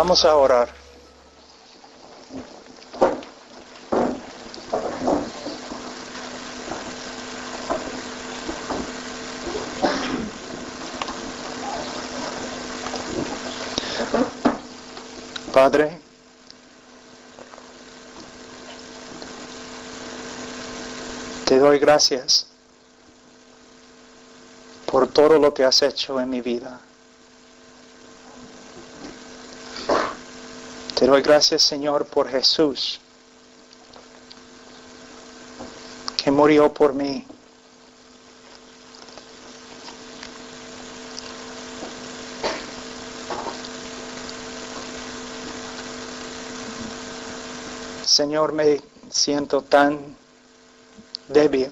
Vamos a orar. Padre, te doy gracias por todo lo que has hecho en mi vida. Te doy gracias, Señor, por Jesús, que murió por mí. Señor, me siento tan débil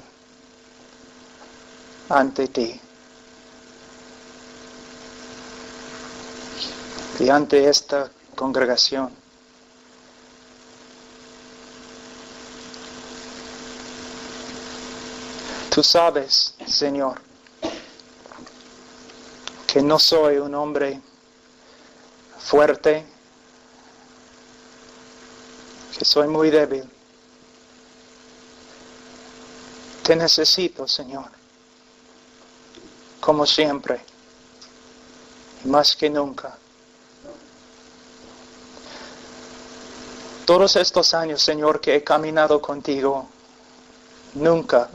ante ti y ante esta congregación. Tú sabes, Señor, que no soy un hombre fuerte, que soy muy débil. Te necesito, Señor, como siempre, y más que nunca. Todos estos años, Señor, que he caminado contigo, nunca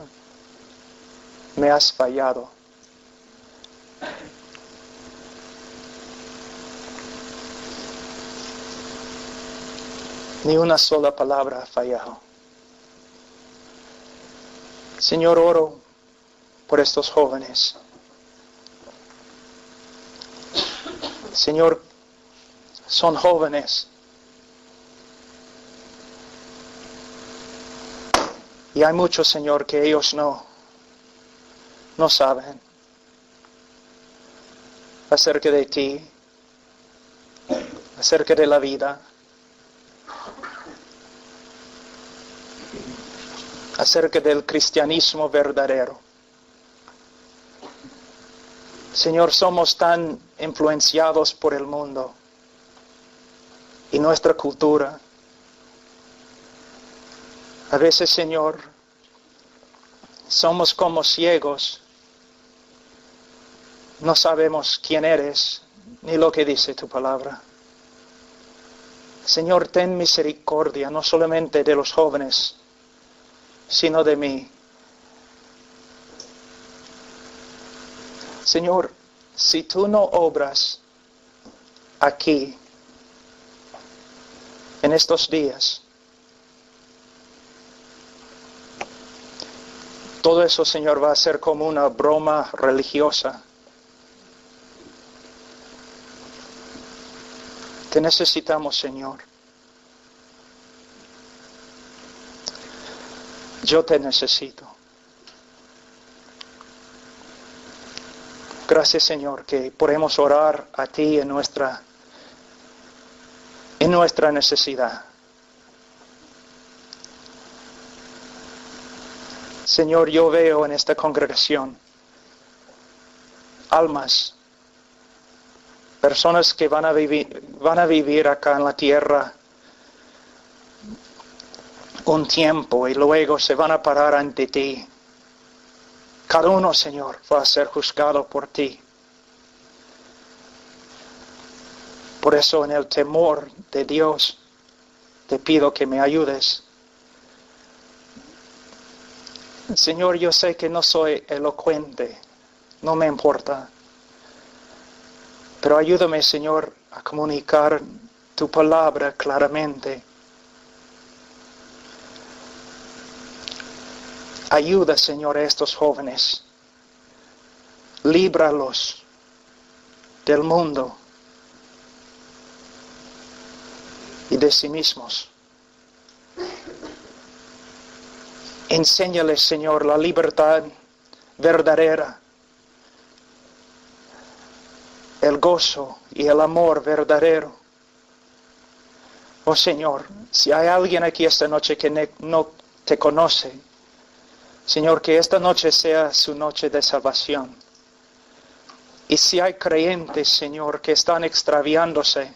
me has fallado. Ni una sola palabra ha fallado. Señor, oro por estos jóvenes. Señor, son jóvenes. Y hay muchos, Señor, que ellos no saben acerca de ti, acerca de la vida, acerca del cristianismo verdadero. Señor, somos tan influenciados por el mundo y nuestra cultura. A veces, Señor, somos como ciegos. No sabemos quién eres ni lo que dice tu palabra. Señor, ten misericordia no solamente de los jóvenes, sino de mí. Señor, si tú no obras aquí, en estos días, todo eso, Señor, va a ser como una broma religiosa. Te necesitamos, Señor. Yo te necesito. Gracias, Señor, que podemos orar a ti en nuestra necesidad. Señor, yo veo en esta congregación almas, personas que van a vivir acá en la tierra un tiempo y luego se van a parar ante ti. Cada uno, Señor, va a ser juzgado por ti. Por eso, en el temor de Dios, te pido que me ayudes. Señor, yo sé que no soy elocuente, no me importa. Pero ayúdame, Señor, a comunicar tu palabra claramente. Ayuda, Señor, a estos jóvenes. Líbralos del mundo y de sí mismos. Enséñales, Señor, la libertad verdadera, el gozo y el amor verdadero. Oh Señor, si hay alguien aquí esta noche que no te conoce, Señor, que esta noche sea su noche de salvación. Y si hay creyentes, Señor, que están extraviándose,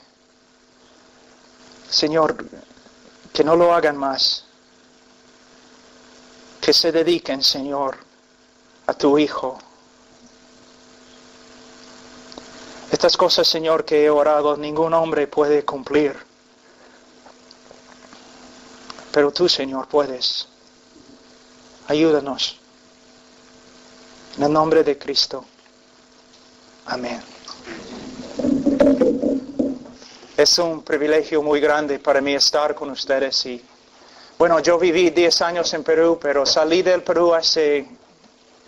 Señor, que no lo hagan más. Que se dediquen, Señor, a tu Hijo. Estas cosas, Señor, que he orado, ningún hombre puede cumplir. Pero tú, Señor, puedes. Ayúdanos. En el nombre de Cristo. Amén. Es un privilegio muy grande para mí estar con ustedes. Y bueno, yo viví 10 años en Perú, pero salí del Perú hace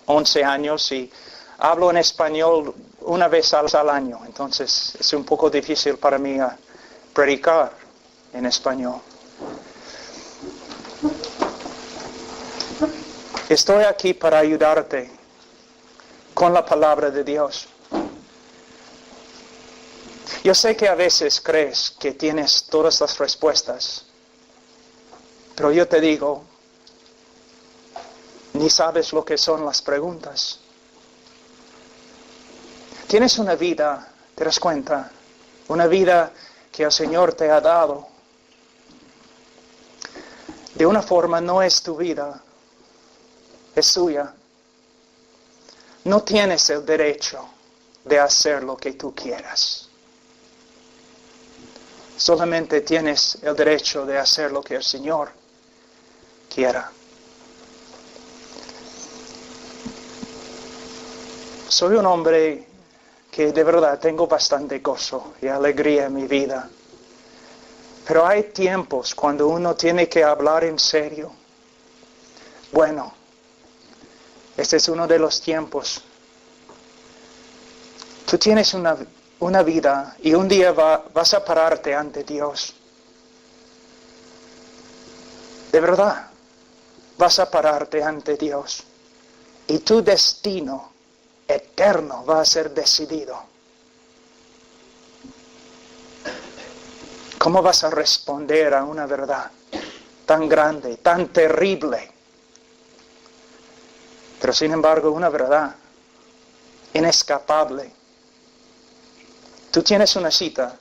11 años y hablo en español una vez al año. Entonces es un poco difícil para mí predicar en español. Estoy aquí para ayudarte con la palabra de Dios. Yo sé que a veces crees que tienes todas las respuestas, pero yo te digo, ni sabes lo que son las preguntas. Tienes una vida, ¿te das cuenta? Una vida que el Señor te ha dado. De una forma no es tu vida, es suya. No tienes el derecho de hacer lo que tú quieras. Solamente tienes el derecho de hacer lo que el Señor quiera. Soy un hombre que de verdad tengo bastante gozo y alegría en mi vida. Pero hay tiempos cuando uno tiene que hablar en serio. Bueno, este es uno de los tiempos. Tú tienes una vida y un día vas a pararte ante Dios. De verdad, vas a pararte ante Dios. Y tu destino eterno va a ser decidido. ¿Cómo vas a responder a una verdad tan grande, tan terrible? Pero sin embargo, una verdad inescapable. Tú tienes una cita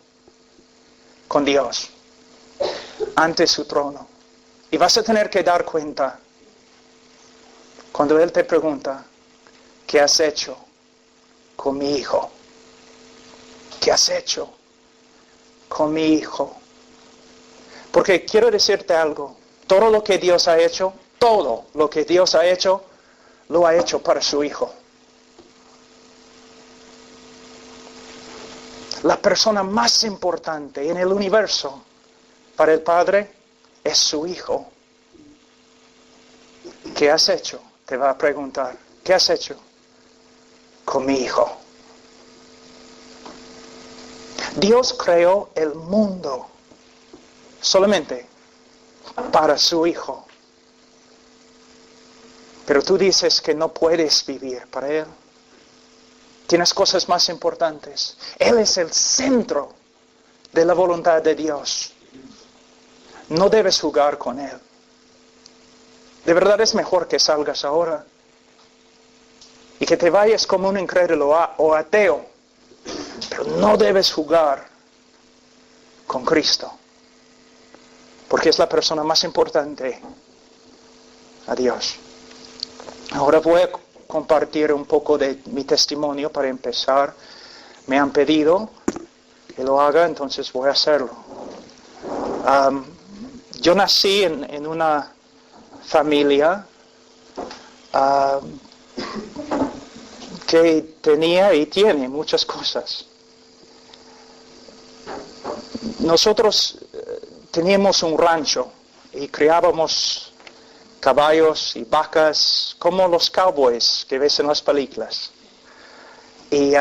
con Dios ante su trono. Y vas a tener que dar cuenta cuando Él te pregunta, ¿qué has hecho con mi hijo? ¿Qué has hecho con mi hijo? Porque quiero decirte algo. Todo lo que Dios ha hecho, todo lo que Dios ha hecho, lo ha hecho para su hijo. La persona más importante en el universo para el Padre es su hijo. ¿Qué has hecho? Te va a preguntar. ¿Qué has hecho con mi hijo? Dios creó el mundo solamente para su hijo. Pero tú dices que no puedes vivir para Él. Tienes cosas más importantes. Él es el centro de la voluntad de Dios. No debes jugar con Él. De verdad es mejor que salgas ahora y que te vayas como un incrédulo o ateo. Pero no debes jugar con Cristo. Porque es la persona más importante a Dios. Ahora voy a compartir un poco de mi testimonio para empezar. Me han pedido que lo haga, entonces voy a hacerlo. Yo nací en una familia que tenía y tiene muchas cosas. Nosotros teníamos un rancho y criábamos caballos y vacas como los cowboys que ves en las películas. Y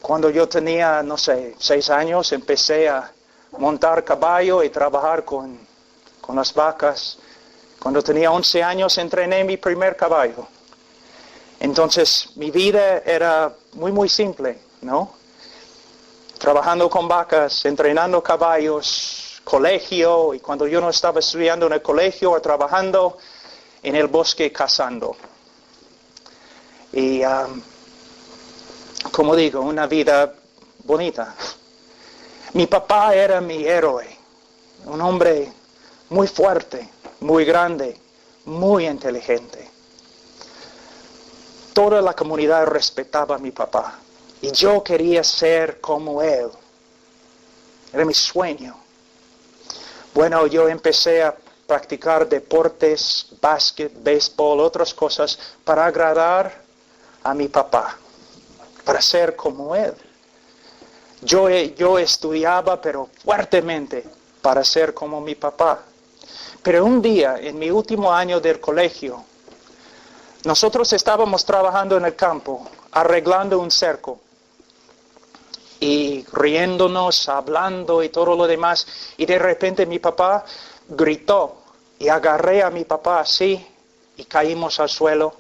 cuando yo tenía, 6 años, empecé a montar caballo y trabajar con las vacas. Cuando tenía 11 años entrené mi primer caballo. Entonces mi vida era muy simple, ¿no? Trabajando con vacas, entrenando caballos, colegio, y cuando yo no estaba estudiando en el colegio o trabajando en el bosque cazando. Y como digo, una vida bonita. Mi papá era mi héroe. un hombre muy fuerte, muy grande, muy inteligente. Toda la comunidad respetaba a mi papá y yo quería ser como él. Era mi sueño. Bueno, yo empecé a practicar deportes, básquet, béisbol, otras cosas para agradar a mi papá, para ser como él. Yo estudiaba, pero fuertemente, para ser como mi papá. Pero un día, en mi último año del colegio, nosotros estábamos trabajando en el campo, arreglando un cerco, y riéndonos, hablando y todo lo demás, y de repente mi papá gritó, y agarré a mi papá así, y caímos al suelo,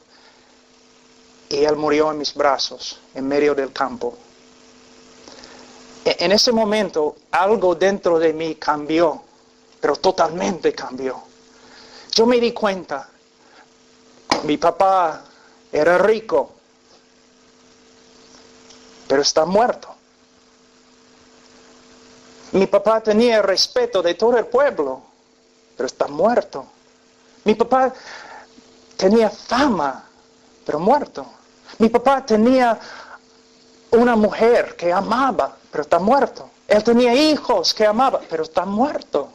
y él murió en mis brazos, en medio del campo. En ese momento, algo dentro de mí cambió, pero totalmente cambió. Yo me di cuenta, mi papá era rico, pero está muerto. Mi papá tenía el respeto de todo el pueblo, pero está muerto. Mi papá tenía fama, pero muerto. Mi papá tenía una mujer que amaba, pero está muerto. Él tenía hijos que amaba, pero está muerto.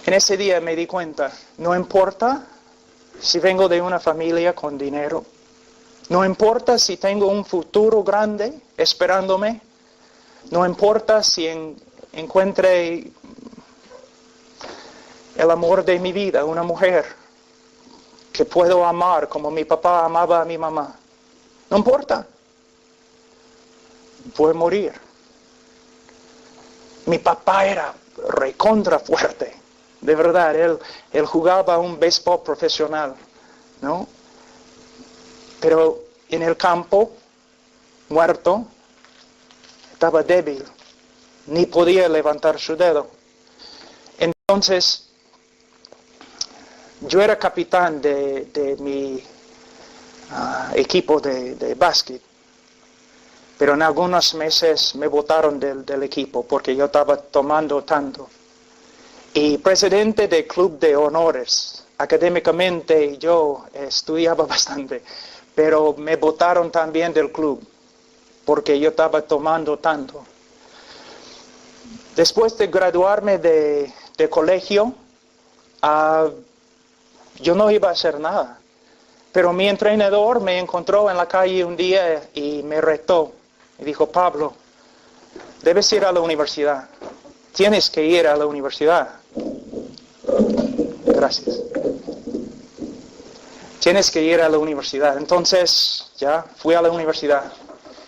En ese día me di cuenta, no importa si vengo de una familia con dinero, no importa si tengo un futuro grande esperándome, no importa si encuentre el amor de mi vida, una mujer que puedo amar como mi papá amaba a mi mamá. No importa. Voy a morir. Mi papá era recontra fuerte. De verdad, él jugaba un béisbol profesional, ¿no? Pero en el campo, muerto, estaba débil. Ni podía levantar su dedo. Entonces, yo era capitán de mi equipo de básquet. Pero en algunos meses me botaron del equipo porque yo estaba tomando tanto. Y presidente del club de honores. Académicamente yo estudiaba bastante, pero me botaron también del club porque yo estaba tomando tanto. Después de graduarme de colegio, yo no iba a hacer nada. Pero mi entrenador me encontró en la calle un día y me retó. Y dijo, Pablo, debes ir a la universidad. Tienes que ir a la universidad. Gracias. Tienes que ir a la universidad. Entonces, ya fui a la universidad.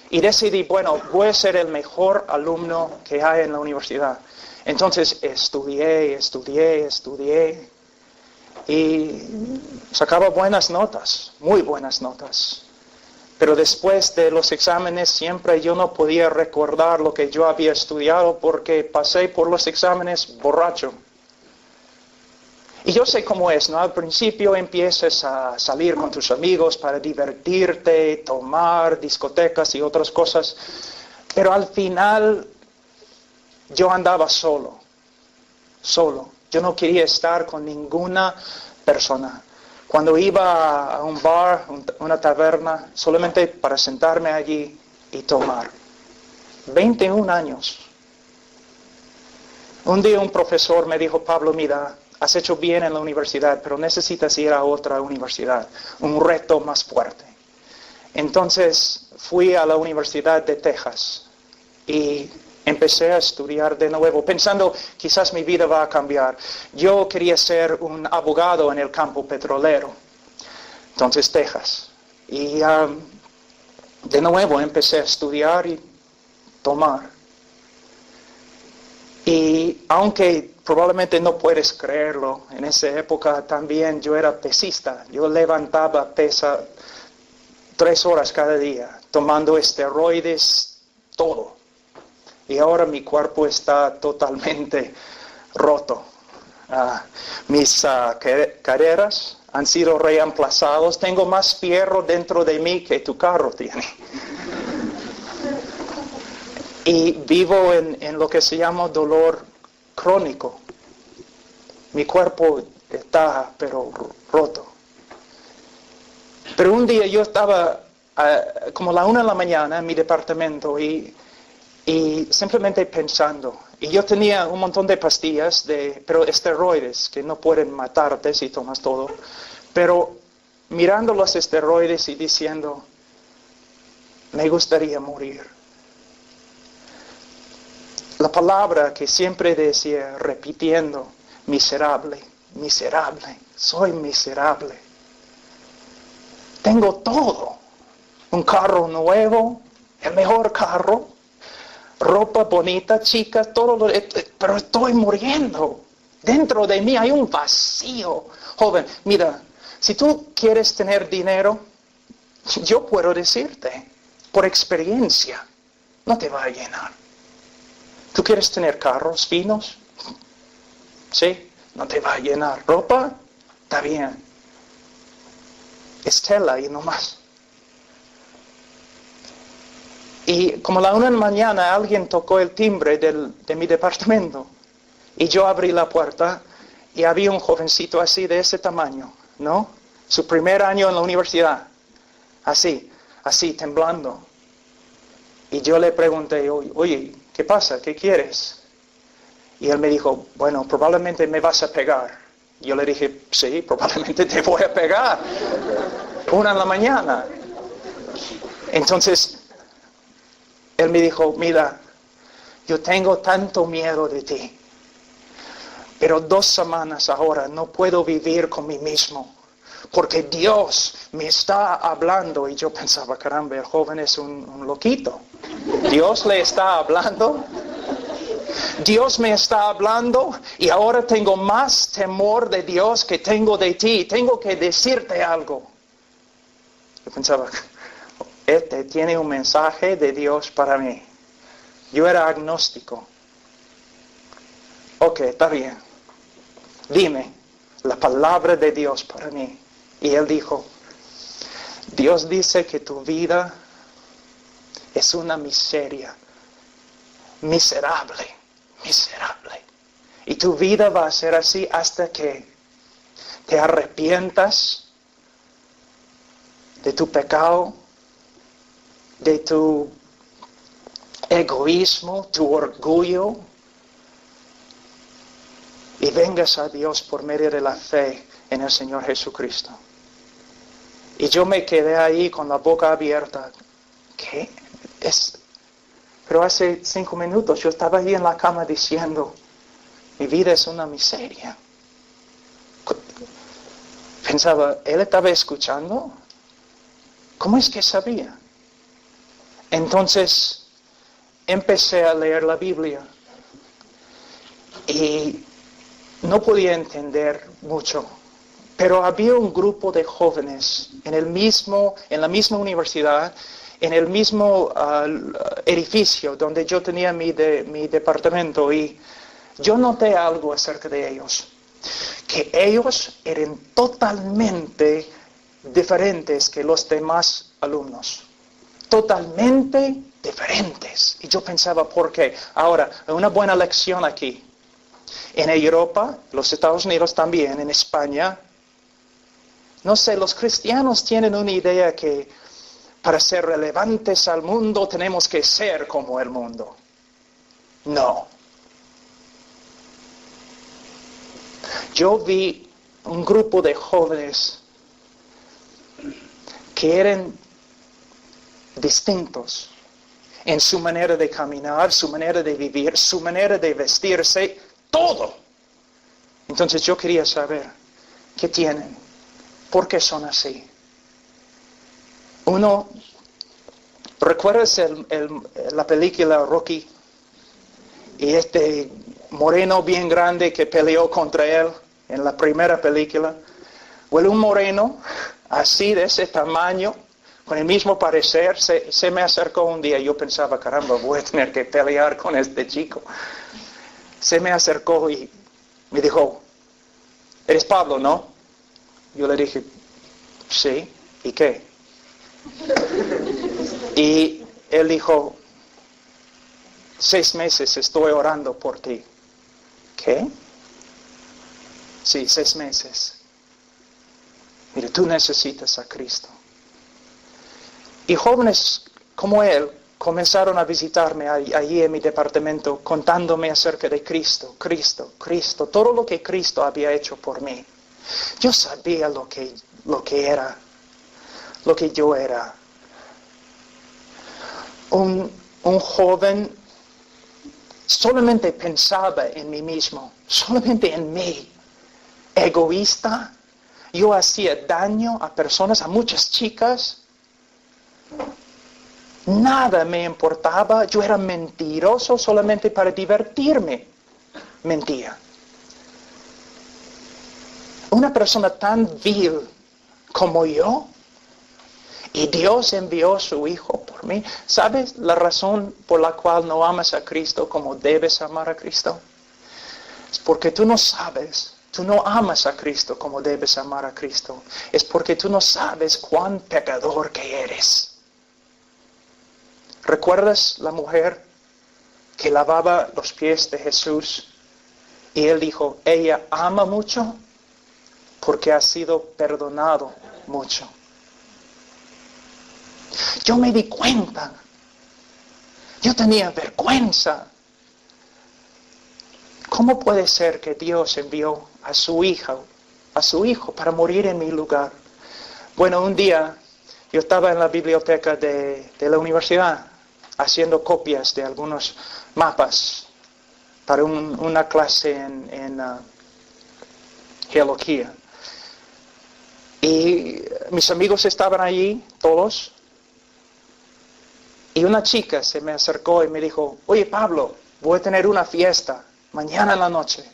Y decidí, bueno, voy a ser el mejor alumno que hay en la universidad. Entonces, estudié. Y sacaba buenas notas, muy buenas notas. Pero después de los exámenes siempre yo no podía recordar lo que yo había estudiado porque pasé por los exámenes borracho. Y yo sé cómo es, ¿no? Al principio empiezas a salir con tus amigos para divertirte, tomar, discotecas y otras cosas. Pero al final yo andaba solo. Yo no quería estar con ninguna persona. Cuando iba a un bar, una taberna, solamente para sentarme allí y tomar. 21 años. Un día un profesor me dijo, Pablo, mira, has hecho bien en la universidad, pero necesitas ir a otra universidad, un reto más fuerte. Entonces fui a la Universidad de Texas y empecé a estudiar de nuevo, pensando quizás mi vida va a cambiar. Yo quería ser un abogado en el campo petrolero. Entonces, Texas. Y de nuevo empecé a estudiar y tomar. Y aunque probablemente no puedes creerlo, en esa época también yo era pesista. Yo levantaba pesa 3 horas cada día, tomando esteroides, todo. Y ahora mi cuerpo está totalmente roto. Mis carreras han sido reemplazados. Tengo más fierro dentro de mí que tu carro tiene. Y vivo en lo que se llama dolor crónico. Mi cuerpo está, pero roto. Pero un día yo estaba como a la 1 de la mañana en mi departamento y simplemente pensando. Y yo tenía un montón de pastillas, pero esteroides, que no pueden matarte si tomas todo. Pero mirando los esteroides y diciendo, me gustaría morir. La palabra que siempre decía, repitiendo, miserable, miserable, soy miserable. Tengo todo. Un carro nuevo, el mejor carro, ropa bonita, chicas, todo, pero estoy muriendo. Dentro de mí hay un vacío. Joven, mira, si tú quieres tener dinero, yo puedo decirte, por experiencia, no te va a llenar. ¿Tú quieres tener carros finos? ¿Sí? No te va a llenar. ¿Ropa? Está bien. Es tela y no más. Y como a la 1 de la mañana alguien tocó el timbre de mi departamento. Y yo abrí la puerta y había un jovencito así, de ese tamaño, ¿no? Su primer año en la universidad. Así, temblando. Y yo le pregunté, oye, ¿qué pasa? ¿Qué quieres? Y él me dijo, bueno, probablemente me vas a pegar. Yo le dije, sí, probablemente te voy a pegar. 1 de la mañana. Entonces, él me dijo, mira, yo tengo tanto miedo de ti. Pero 2 semanas ahora no puedo vivir con mí mismo. Porque Dios me está hablando. Y yo pensaba, caramba, el joven es un loquito. Dios le está hablando. Dios me está hablando y ahora tengo más temor de Dios que tengo de ti. Tengo que decirte algo. Yo pensaba, este tiene un mensaje de Dios para mí. Yo era agnóstico. Ok, está bien. Dime la palabra de Dios para mí. Y él dijo, Dios dice que tu vida es una miseria. Miserable. Miserable. Y tu vida va a ser así hasta que te arrepientas de tu pecado, de tu egoísmo, tu orgullo, y vengas a Dios por medio de la fe en el Señor Jesucristo. Y yo me quedé ahí con la boca abierta. ¿Qué? Pero hace 5 minutos yo estaba ahí en la cama diciendo, mi vida es una miseria. Pensaba, ¿él estaba escuchando? ¿Cómo es que sabía? Entonces empecé a leer la Biblia y no podía entender mucho, pero había un grupo de jóvenes en la misma universidad, en el mismo edificio donde yo tenía mi departamento, y yo noté algo acerca de ellos, que ellos eran totalmente diferentes que los demás alumnos, totalmente diferentes. Y yo pensaba, ¿por qué? Ahora, una buena lección aquí. En Europa, los Estados Unidos también, en España, no sé, los cristianos tienen una idea que para ser relevantes al mundo tenemos que ser como el mundo. No. Yo vi un grupo de jóvenes que eran distintos en su manera de caminar, su manera de vivir, su manera de vestirse, todo. Entonces yo quería saber, ¿qué tienen? ¿Por qué son así? Uno, ¿recuerdas la película Rocky? Y este moreno bien grande que peleó contra él en la primera película. Bueno, un moreno así de ese tamaño, con el mismo parecer, se me acercó un día. Yo pensaba, caramba, voy a tener que pelear con este chico. Se me acercó y me dijo, ¿eres Pablo, no? Yo le dije, sí. ¿Y qué? Y él dijo, 6 meses estoy orando por ti. ¿Qué? Sí, 6 meses. Mira, tú necesitas a Cristo. Y jóvenes como él comenzaron a visitarme allí en mi departamento contándome acerca de Cristo, Cristo, Cristo, todo lo que Cristo había hecho por mí. Yo sabía lo que era, lo que yo era. Un joven solamente pensaba en mí mismo, solamente en mí. Egoísta, yo hacía daño a personas, a muchas chicas. Nada me importaba, yo era mentiroso solamente para divertirme. Mentía. Una persona tan vil como yo, y Dios envió a su Hijo por mí. ¿Sabes la razón por la cual no amas a Cristo como debes amar a Cristo? Es porque tú no sabes, tú no amas a Cristo como debes amar a Cristo. Es porque tú no sabes cuán pecador que eres. ¿Recuerdas la mujer que lavaba los pies de Jesús? Y él dijo, ella ama mucho porque ha sido perdonado mucho. Yo me di cuenta. Yo tenía vergüenza. ¿Cómo puede ser que Dios envió a su hijo para morir en mi lugar? Bueno, un día yo estaba en la biblioteca de la universidad haciendo copias de algunos mapas para una clase en geología. Y mis amigos estaban allí, todos. Y una chica se me acercó y me dijo, oye Pablo, voy a tener una fiesta mañana en la noche.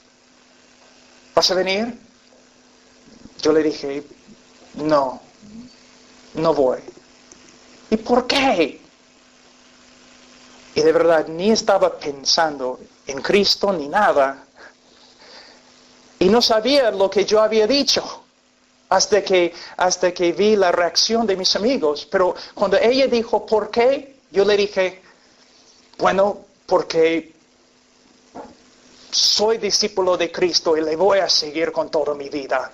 ¿Vas a venir? Yo le dije, no voy. ¿Y por qué? Y de verdad, ni estaba pensando en Cristo ni nada. Y no sabía lo que yo había dicho hasta que vi la reacción de mis amigos. Pero cuando ella dijo, ¿por qué? Yo le dije, bueno, porque soy discípulo de Cristo y le voy a seguir con toda mi vida.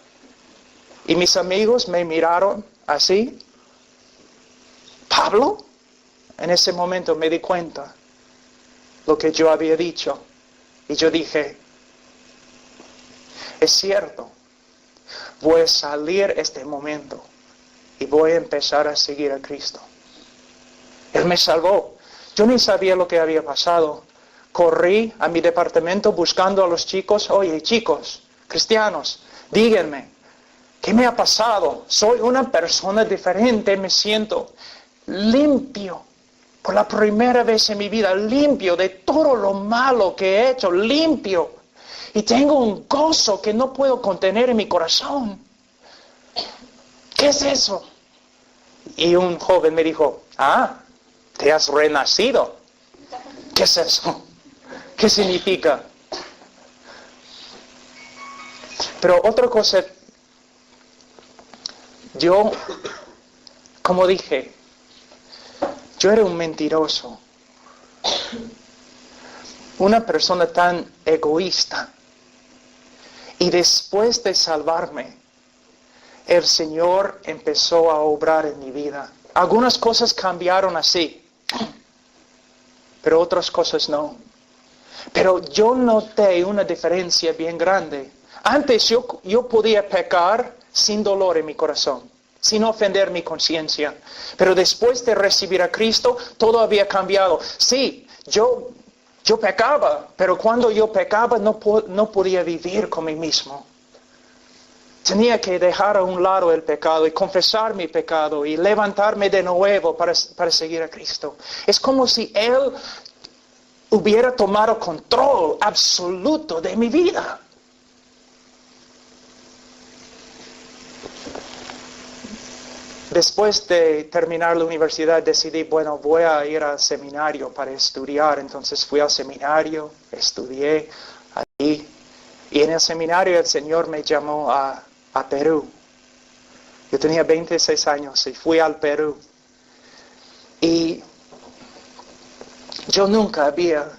Y mis amigos me miraron así. ¿Pablo? En ese momento me di cuenta lo que yo había dicho. Y yo dije, es cierto, voy a salir este momento y voy a empezar a seguir a Cristo. Él me salvó. Yo ni sabía lo que había pasado. Corrí a mi departamento buscando a los chicos. Oye, chicos, cristianos, díganme, ¿qué me ha pasado? Soy una persona diferente, me siento limpio. Por la primera vez en mi vida, limpio de todo lo malo que he hecho, limpio. Y tengo un gozo que no puedo contener en mi corazón. ¿Qué es eso? Y un joven me dijo, te has renacido. ¿Qué es eso? ¿Qué significa? Pero otra cosa, yo, como dije, yo era un mentiroso. Una persona tan egoísta. Y después de salvarme, el Señor empezó a obrar en mi vida. Algunas cosas cambiaron así, pero otras cosas no. Pero yo noté una diferencia bien grande. Antes yo podía pecar sin dolor en mi corazón, sin ofender mi conciencia. Pero después de recibir a Cristo, todo había cambiado. Sí, yo pecaba, pero cuando yo pecaba no podía vivir con mí mismo. Tenía que dejar a un lado el pecado y confesar mi pecado y levantarme de nuevo para seguir a Cristo. Es como si Él hubiera tomado control absoluto de mi vida. Después de terminar la universidad decidí, voy a ir al seminario para estudiar. Entonces fui al seminario, estudié allí. Y en el seminario el Señor me llamó a Perú. Yo tenía 26 años y fui al Perú. Y yo nunca había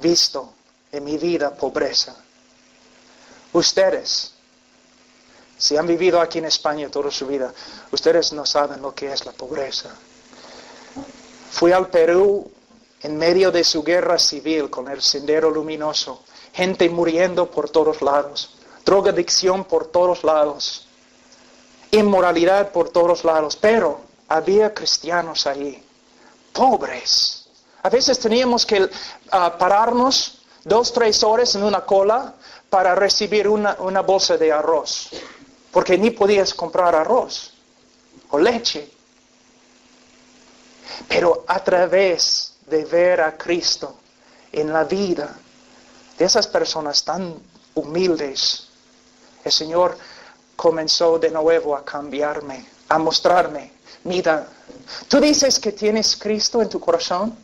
visto en mi vida pobreza. Ustedes, si han vivido aquí en España toda su vida, ustedes no saben lo que es la pobreza. Fui al Perú en medio de su guerra civil con el Sendero Luminoso. Gente muriendo por todos lados. Drogadicción por todos lados. Inmoralidad por todos lados. Pero había cristianos ahí. Pobres. A veces teníamos que pararnos 2-3 horas en una cola para recibir una bolsa de arroz. Porque ni podías comprar arroz o leche. Pero a través de ver a Cristo en la vida de esas personas tan humildes, el Señor comenzó de nuevo a cambiarme, a mostrarme. Mira, tú dices que tienes Cristo en tu corazón,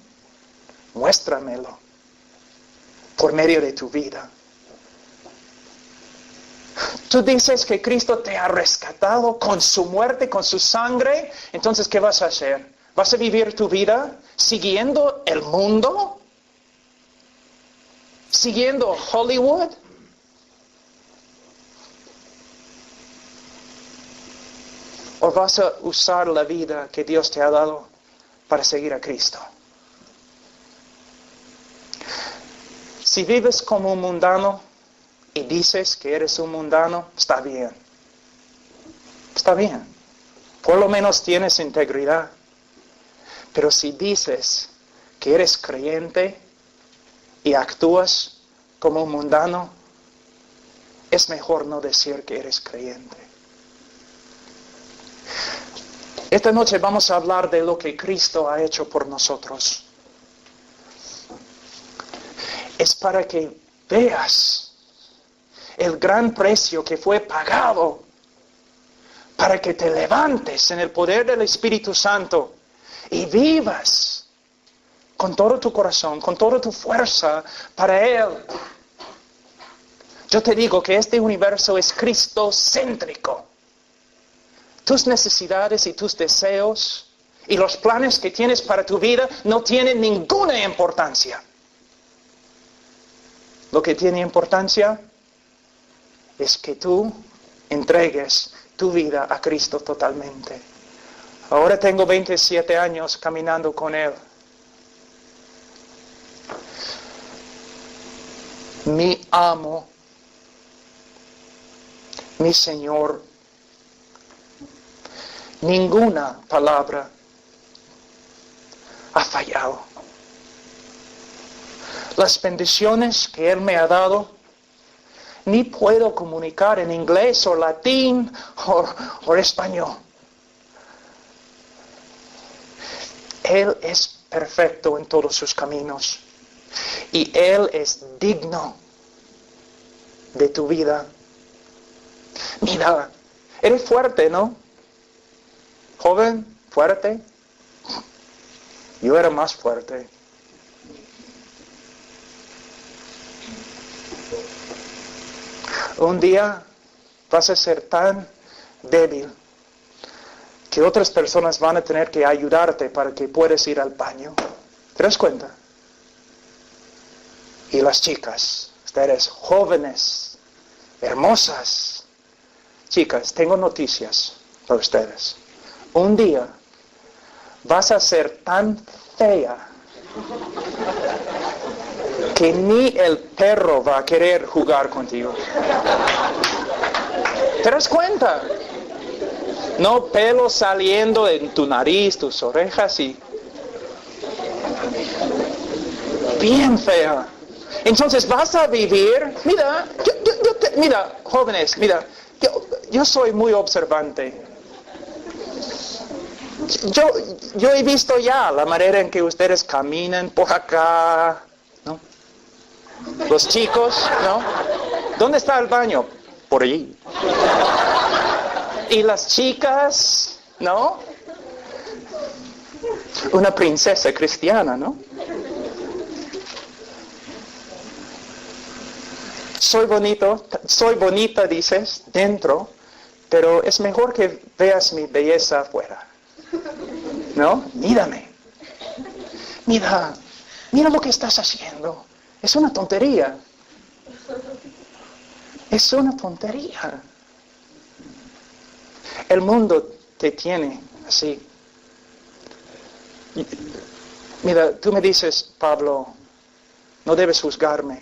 muéstramelo por medio de tu vida. Tú dices que Cristo te ha rescatado con su muerte, con su sangre, entonces ¿qué vas a hacer? ¿Vas a vivir tu vida siguiendo el mundo? ¿Siguiendo Hollywood? ¿O vas a usar la vida que Dios te ha dado para seguir a Cristo? Si vives como un mundano y dices que eres un mundano, está bien. Está bien. Por lo menos tienes integridad. Pero si dices que eres creyente y actúas como un mundano, es mejor no decir que eres creyente. Esta noche vamos a hablar de lo que Cristo ha hecho por nosotros. Es para que veas el gran precio que fue pagado, para que te levantes en el poder del Espíritu Santo y vivas con todo tu corazón, con toda tu fuerza para Él. Yo te digo que este universo es cristocéntrico. Tus necesidades y tus deseos y los planes que tienes para tu vida no tienen ninguna importancia. Lo que tiene importancia es que tú entregues tu vida a Cristo totalmente. Ahora tengo 27 años caminando con Él. Mi amo, mi Señor, ninguna palabra ha fallado. Las bendiciones que Él me ha dado, ni puedo comunicar en inglés o latín o español. Él es perfecto en todos sus caminos. Y Él es digno de tu vida. Mira, eres fuerte, ¿no? Joven, fuerte. Yo era más fuerte. Un día vas a ser tan débil que otras personas van a tener que ayudarte para que puedas ir al baño. ¿Te das cuenta? Y las chicas, ustedes jóvenes, hermosas, chicas, tengo noticias para ustedes. Un día vas a ser tan fea que ni el perro va a querer jugar contigo. ¿Te das cuenta? No pelo saliendo en tu nariz, tus orejas y... bien fea. Entonces vas a vivir... Mira, mira, jóvenes, mira, yo soy muy observante. Yo he visto ya la manera en que ustedes caminan por acá, ¿no? Los chicos, ¿no? ¿Dónde está el baño? Por allí. Y las chicas, ¿no? Una princesa cristiana, ¿no? Soy bonita, dices, dentro, pero es mejor que veas mi belleza afuera. ¿No? Mírame. Mira lo que estás haciendo. Es una tontería. Es una tontería. El mundo te tiene así. Mira, tú me dices, Pablo, no debes juzgarme.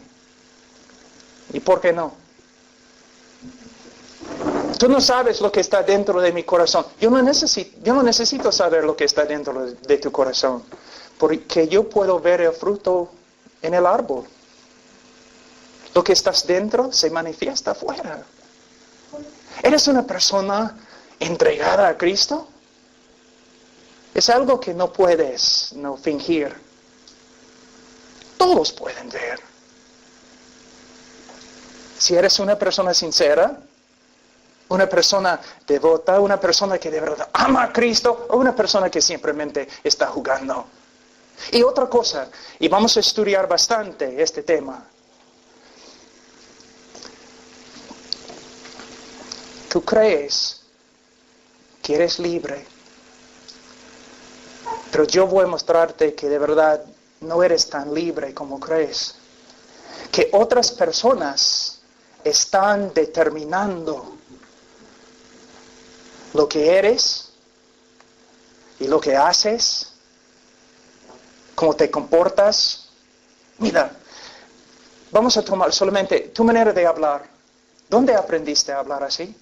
¿Y por qué no? Tú no sabes lo que está dentro de mi corazón. Yo no necesito saber lo que está dentro de tu corazón. Porque yo puedo ver el fruto en el árbol. Lo que estás dentro se manifiesta afuera. ¿Eres una persona entregada a Cristo? Es algo que no puedes no fingir. Todos pueden ver. Si eres una persona sincera, una persona devota, una persona que de verdad ama a Cristo, o una persona que simplemente está jugando. Y otra cosa, y vamos a estudiar bastante este tema. Tú crees que eres libre, pero yo voy a mostrarte que de verdad no eres tan libre como crees. Que otras personas están determinando lo que eres y lo que haces, cómo te comportas. Mira, vamos a tomar solamente tu manera de hablar. ¿Dónde aprendiste a hablar así?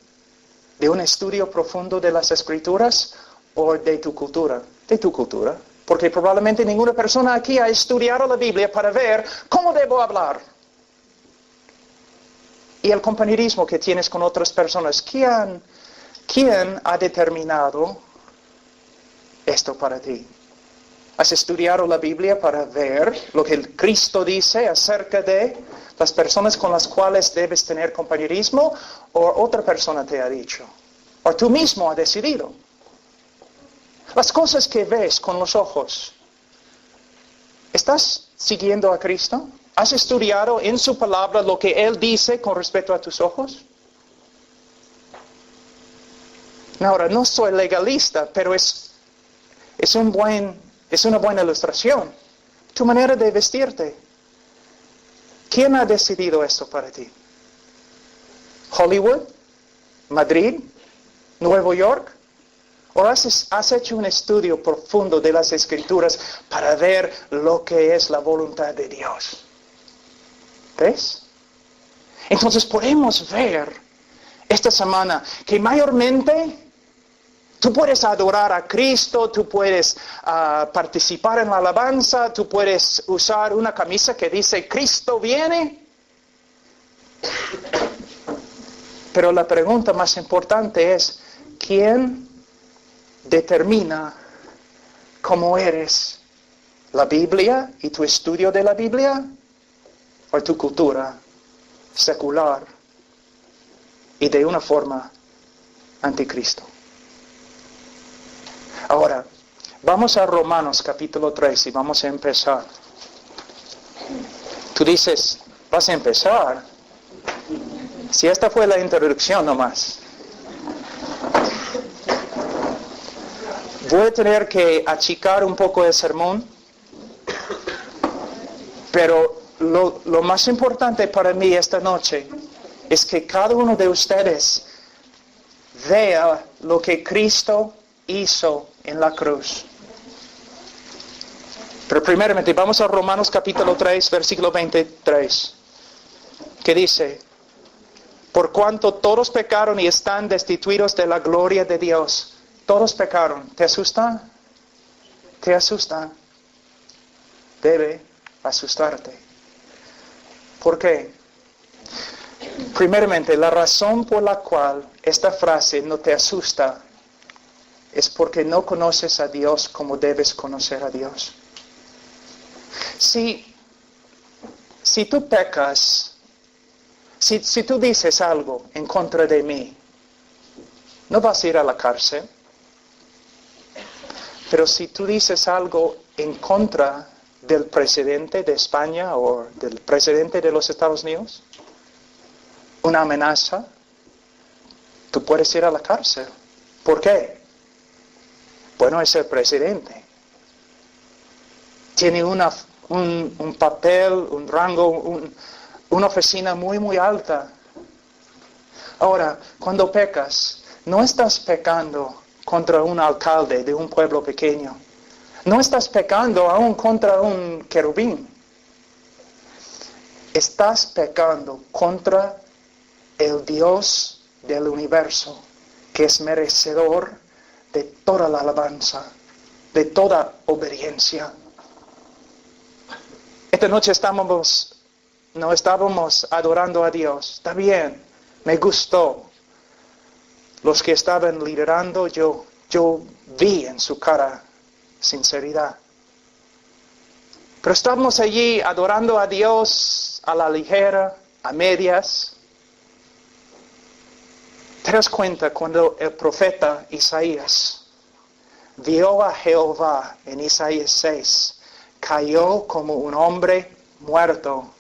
¿De un estudio profundo de las Escrituras o de tu cultura? De tu cultura. Porque probablemente ninguna persona aquí ha estudiado la Biblia para ver cómo debo hablar. Y el compañerismo que tienes con otras personas. ¿Quién ha determinado esto para ti? ¿Has estudiado la Biblia para ver lo que el Cristo dice acerca de las personas con las cuales debes tener compañerismo, o otra persona te ha dicho? ¿O tú mismo has decidido? Las cosas que ves con los ojos, ¿estás siguiendo a Cristo? ¿Has estudiado en su palabra lo que Él dice con respecto a tus ojos? Ahora, no soy legalista, pero es una buena ilustración. Tu manera de vestirte. ¿Quién ha decidido esto para ti? ¿Hollywood? ¿Madrid? ¿Nueva York? ¿O has hecho un estudio profundo de las Escrituras para ver lo que es la voluntad de Dios? ¿Ves? Entonces podemos ver esta semana que mayormente tú puedes adorar a Cristo, tú puedes participar en la alabanza, tú puedes usar una camisa que dice Cristo viene. Pero la pregunta más importante es, ¿quién determina cómo eres? ¿La Biblia y tu estudio de la Biblia? ¿O tu cultura secular y de una forma anticristo? Ahora, vamos a Romanos capítulo 3 y vamos a empezar. Tú dices, ¿vas a empezar? Si esta fue la introducción nomás. Voy a tener que achicar un poco el sermón, pero lo más importante para mí esta noche es que cada uno de ustedes vea lo que Cristo hizo en la cruz. Pero primeramente vamos a Romanos capítulo 3, versículo 23, que dice: por cuanto todos pecaron y están destituidos de la gloria de Dios. Todos pecaron. ¿Te asusta? ¿Te asusta? Debe asustarte. ¿Por qué? Primeramente, la razón por la cual esta frase no te asusta es porque no conoces a Dios como debes conocer a Dios. Si tú pecas, si tú dices algo en contra de mí, no vas a ir a la cárcel. Pero si tú dices algo en contra del presidente de España o del presidente de los Estados Unidos, una amenaza, tú puedes ir a la cárcel. ¿Por qué? Bueno, es el presidente. Tiene una un papel, un rango, una oficina muy, muy alta. Ahora, cuando pecas, no estás pecando contra un alcalde de un pueblo pequeño. No estás pecando aún contra un querubín. Estás pecando contra el Dios del universo, que es merecedor de toda la alabanza, de toda obediencia. Esta noche no estábamos adorando a Dios. Está bien, me gustó. Los que estaban liderando, yo vi en su cara sinceridad. Pero estamos allí adorando a Dios a la ligera, a medias. ¿Te das cuenta cuando el profeta Isaías vio a Jehová en Isaías 6, cayó como un hombre muerto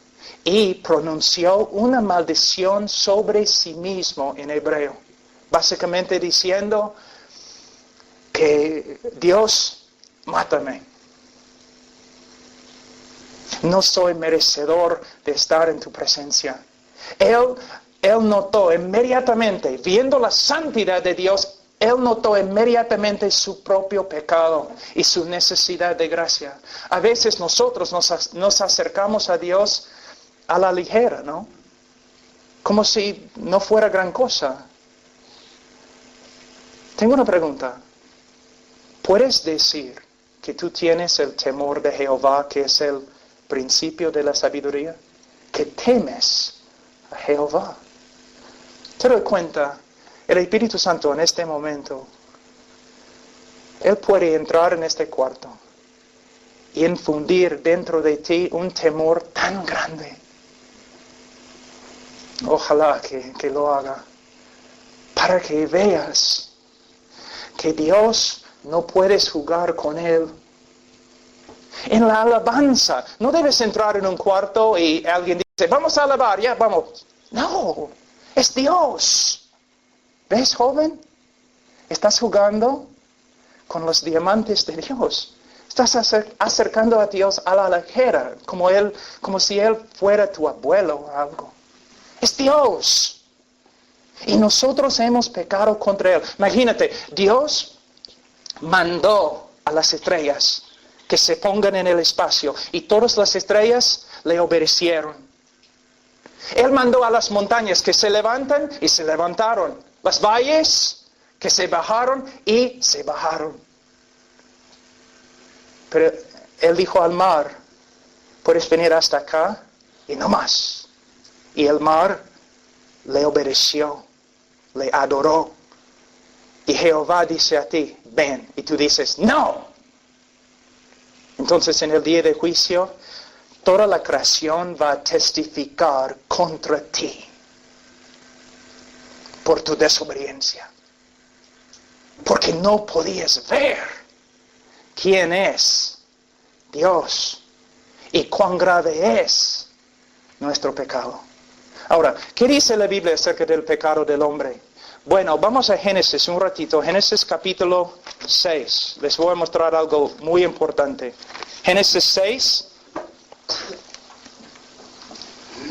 y pronunció una maldición sobre sí mismo en hebreo? Básicamente diciendo que Dios, mátame. No soy merecedor de estar en tu presencia. Él notó inmediatamente, viendo la santidad de Dios, él notó inmediatamente su propio pecado y su necesidad de gracia. A veces nosotros nos acercamos a Dios a la ligera, ¿no? Como si no fuera gran cosa. Tengo una pregunta. ¿Puedes decir que tú tienes el temor de Jehová, que es el principio de la sabiduría? Que temes a Jehová. ¿Te das cuenta? El Espíritu Santo en este momento, Él puede entrar en este cuarto y infundir dentro de ti un temor tan grande. Ojalá que lo haga, para que veas que Dios no puedes jugar con Él. En la alabanza, no debes entrar en un cuarto y alguien dice, vamos a alabar, ya, vamos. No, es Dios. ¿Ves, joven? Estás jugando con los diamantes de Dios. Estás acercando a Dios a la ligera, como si Él fuera tu abuelo o algo. Es Dios. Y nosotros hemos pecado contra Él. Imagínate, Dios mandó a las estrellas que se pongan en el espacio, y todas las estrellas le obedecieron. Él mandó a las montañas que se levantan y se levantaron. Las valles que se bajaron y se bajaron. Pero Él dijo al mar, puedes venir hasta acá y no más. Y el mar le obedeció, le adoró. Y Jehová dice a ti, ven. Y tú dices, no. Entonces en el día de juicio, toda la creación va a testificar contra ti por tu desobediencia. Porque no podías ver quién es Dios y cuán grave es nuestro pecado. Ahora, ¿qué dice la Biblia acerca del pecado del hombre? Bueno, vamos a Génesis un ratito. Génesis capítulo 6. Les voy a mostrar algo muy importante. Génesis 6,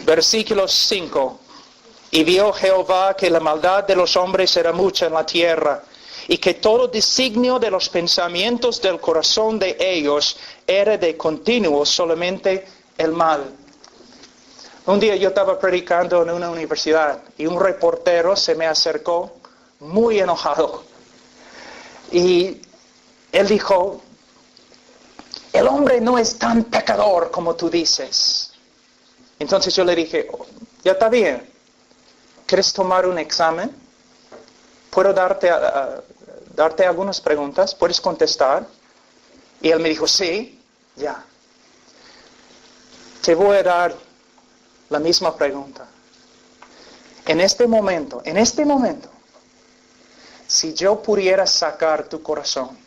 versículo 5. Y vio Jehová que la maldad de los hombres era mucha en la tierra, y que todo designio de los pensamientos del corazón de ellos era de continuo solamente el mal. Un día yo estaba predicando en una universidad y un reportero se me acercó muy enojado. Y él dijo, el hombre no es tan pecador como tú dices. Entonces yo le dije, ya está bien. ¿Quieres tomar un examen? ¿Puedo darte algunas preguntas? ¿Puedes contestar? Y él me dijo, sí, ya. Te voy a dar la misma pregunta. En este momento, si yo pudiera sacar tu corazón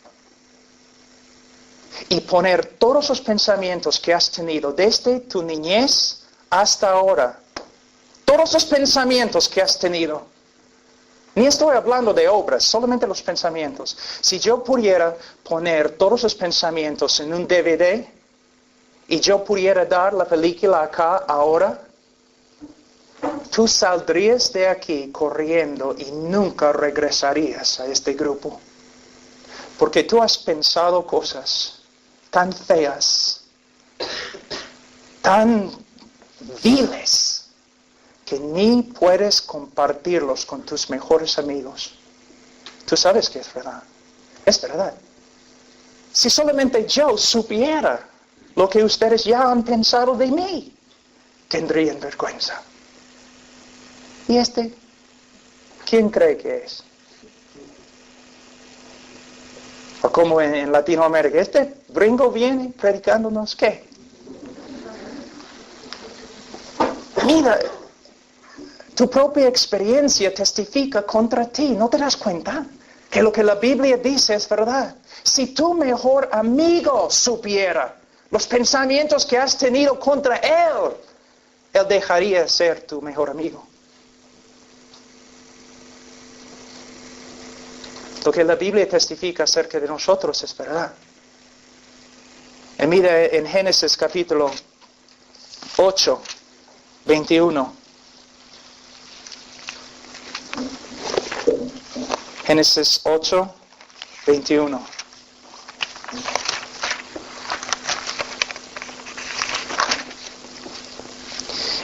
y poner todos los pensamientos que has tenido desde tu niñez hasta ahora, todos los pensamientos que has tenido, ni estoy hablando de obras, solamente los pensamientos. Si yo pudiera poner todos los pensamientos en un DVD y yo pudiera dar la película acá ahora, tú saldrías de aquí corriendo y nunca regresarías a este grupo. Porque tú has pensado cosas tan feas, tan viles, que ni puedes compartirlos con tus mejores amigos. Tú sabes que es verdad. Es verdad. Si solamente yo supiera lo que ustedes ya han pensado de mí, tendrían vergüenza. ¿Y este? ¿Quién cree que es? O como en Latinoamérica, este gringo viene predicándonos ¿qué? Mira, tu propia experiencia testifica contra ti. ¿No te das cuenta que lo que la Biblia dice es verdad? Si tu mejor amigo supiera los pensamientos que has tenido contra él, él dejaría de ser tu mejor amigo. Lo que la Biblia testifica acerca de nosotros es verdad. Y mira en Génesis capítulo 8, 21. Génesis 8, 21.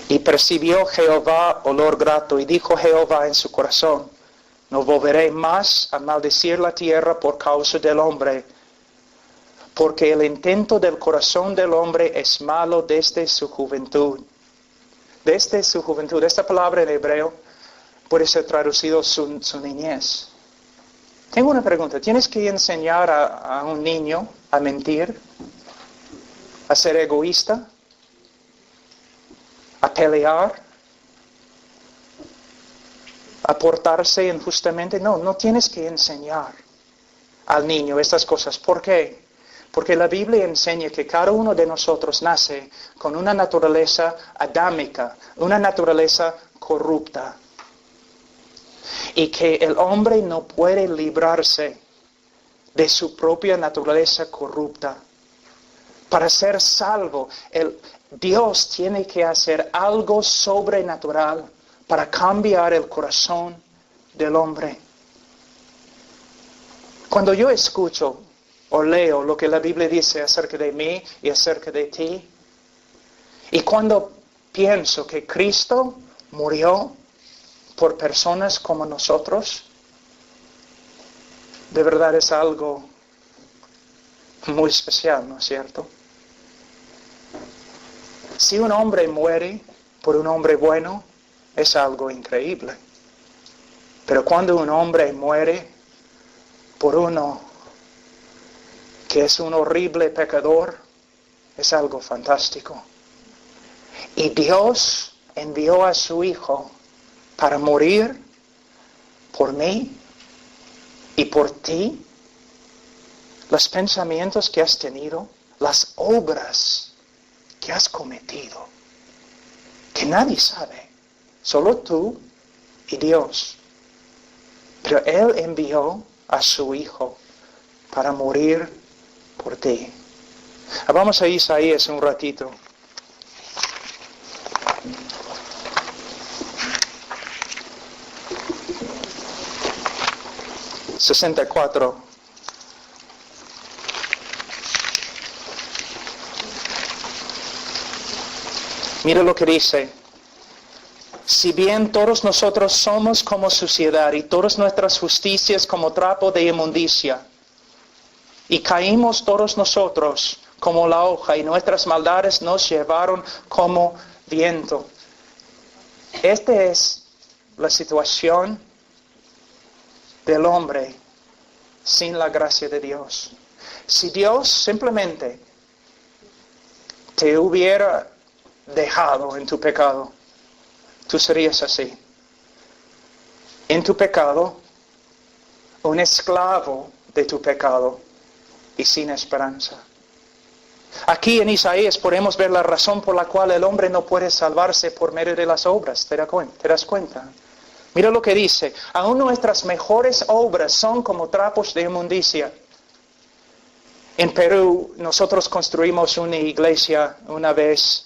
Y percibió Jehová olor grato, y dijo Jehová en su corazón: no volveré más a maldecir la tierra por causa del hombre, porque el intento del corazón del hombre es malo desde su juventud. Desde su juventud. Esta palabra en hebreo puede ser traducido su niñez. Tengo una pregunta. ¿Tienes que enseñar a un niño a mentir? ¿A ser egoísta? ¿A pelear? ¿A portarse injustamente? No tienes que enseñar al niño estas cosas. ¿Por qué? Porque la Biblia enseña que cada uno de nosotros nace con una naturaleza adámica, una naturaleza corrupta. Y que el hombre no puede librarse de su propia naturaleza corrupta. Para ser salvo, Dios tiene que hacer algo sobrenatural para cambiar el corazón del hombre. Cuando yo escucho o leo lo que la Biblia dice acerca de mí y acerca de ti, y cuando pienso que Cristo murió por personas como nosotros, de verdad es algo muy especial, ¿no es cierto? Si un hombre muere por un hombre bueno, es algo increíble. Pero cuando un hombre muere por uno que es un horrible pecador, es algo fantástico. Y Dios envió a su Hijo para morir por mí y por ti. Los pensamientos que has tenido, las obras que has cometido, que nadie sabe, solo tú y Dios. Pero Él envió a su Hijo para morir por ti. Vamos a Isaías un ratito. ...64... Mira lo que dice. Si bien todos nosotros somos como suciedad y todas nuestras justicias como trapo de inmundicia, y caímos todos nosotros como la hoja, y nuestras maldades nos llevaron como viento. Esta es la situación del hombre sin la gracia de Dios. Si Dios simplemente te hubiera dejado en tu pecado, tú serías así. En tu pecado, un esclavo de tu pecado y sin esperanza. Aquí en Isaías podemos ver la razón por la cual el hombre no puede salvarse por medio de las obras. ¿Te das cuenta? Mira lo que dice. Aún nuestras mejores obras son como trapos de inmundicia. En Perú nosotros construimos una iglesia una vez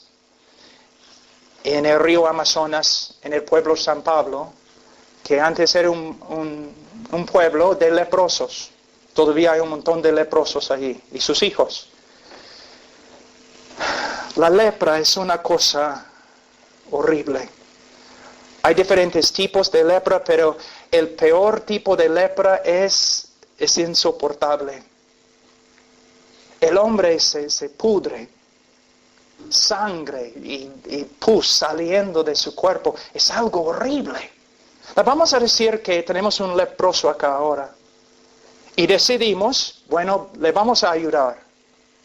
en el río Amazonas, en el pueblo San Pablo, que antes era un pueblo de leprosos. Todavía hay un montón de leprosos allí y sus hijos. La lepra es una cosa horrible. Hay diferentes tipos de lepra, pero el peor tipo de lepra es insoportable. El hombre se pudre, sangre y pus saliendo de su cuerpo. Es algo horrible. Vamos a decir que tenemos un leproso acá ahora y decidimos, bueno, le vamos a ayudar.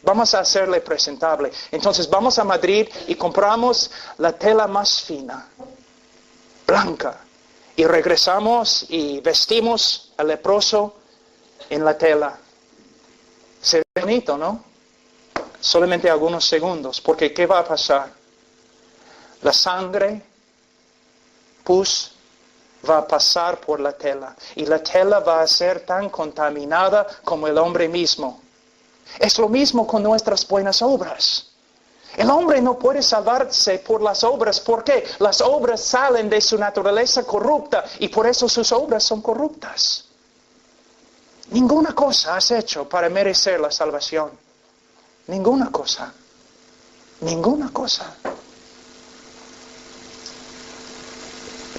Vamos a hacerle presentable. Entonces vamos a Madrid y compramos la tela más fina, blanca. Y regresamos y vestimos al leproso en la tela. Se ve bonito, ¿no? Solamente algunos segundos. Porque ¿qué va a pasar? La sangre, pus, va a pasar por la tela. Y la tela va a ser tan contaminada como el hombre mismo. Es lo mismo con nuestras buenas obras. El hombre no puede salvarse por las obras. ¿Por qué? Las obras salen de su naturaleza corrupta y por eso sus obras son corruptas. Ninguna cosa has hecho para merecer la salvación. Ninguna cosa. Ninguna cosa.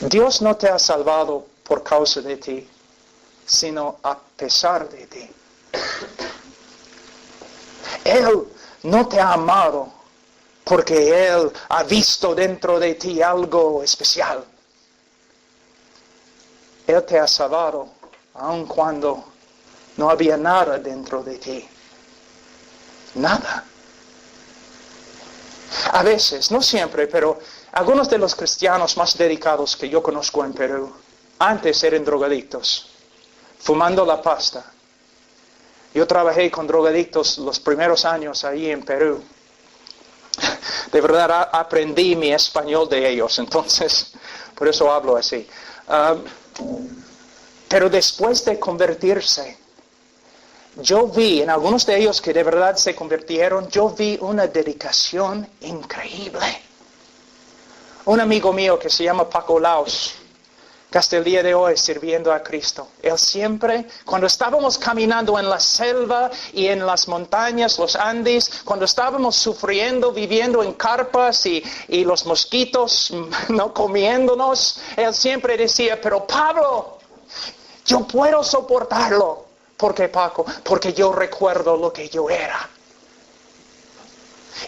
Dios no te ha salvado por causa de ti, sino a pesar de ti. Él no te ha amado porque Él ha visto dentro de ti algo especial. Él te ha salvado aun cuando no había nada dentro de ti. Nada. A veces, no siempre, pero algunos de los cristianos más dedicados que yo conozco en Perú, antes eran drogadictos, fumando la pasta. Yo trabajé con drogadictos los primeros años ahí en Perú. De verdad aprendí mi español de ellos, entonces por eso hablo así. Pero después de convertirse, yo vi en algunos de ellos que de verdad se convirtieron, yo vi una dedicación increíble. Un amigo mío que se llama Paco Laos, que hasta el día de hoy sirviendo a Cristo. Él siempre, cuando estábamos caminando en la selva y en las montañas, los Andes, cuando estábamos sufriendo, viviendo en carpas y los mosquitos no comiéndonos, él siempre decía, pero Pablo, yo puedo soportarlo. ¿Por qué, Paco? Porque yo recuerdo lo que yo era.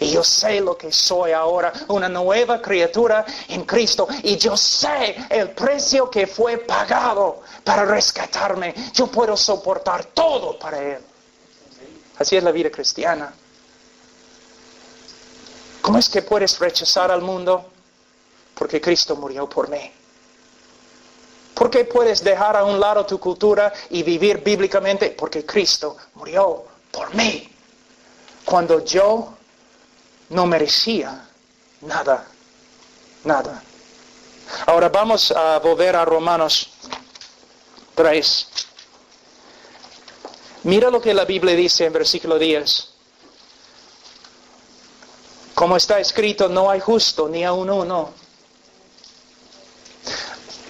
Y yo sé lo que soy ahora, una nueva criatura en Cristo. Y yo sé el precio que fue pagado para rescatarme. Yo puedo soportar todo para Él. Así es la vida cristiana. ¿Cómo es que puedes rechazar al mundo? Porque Cristo murió por mí. ¿Por qué puedes dejar a un lado tu cultura y vivir bíblicamente? Porque Cristo murió por mí. Cuando yo no merecía nada, nada. Ahora vamos a volver a Romanos 3. Mira lo que la Biblia dice en versículo 10. Como está escrito, no hay justo ni aun uno.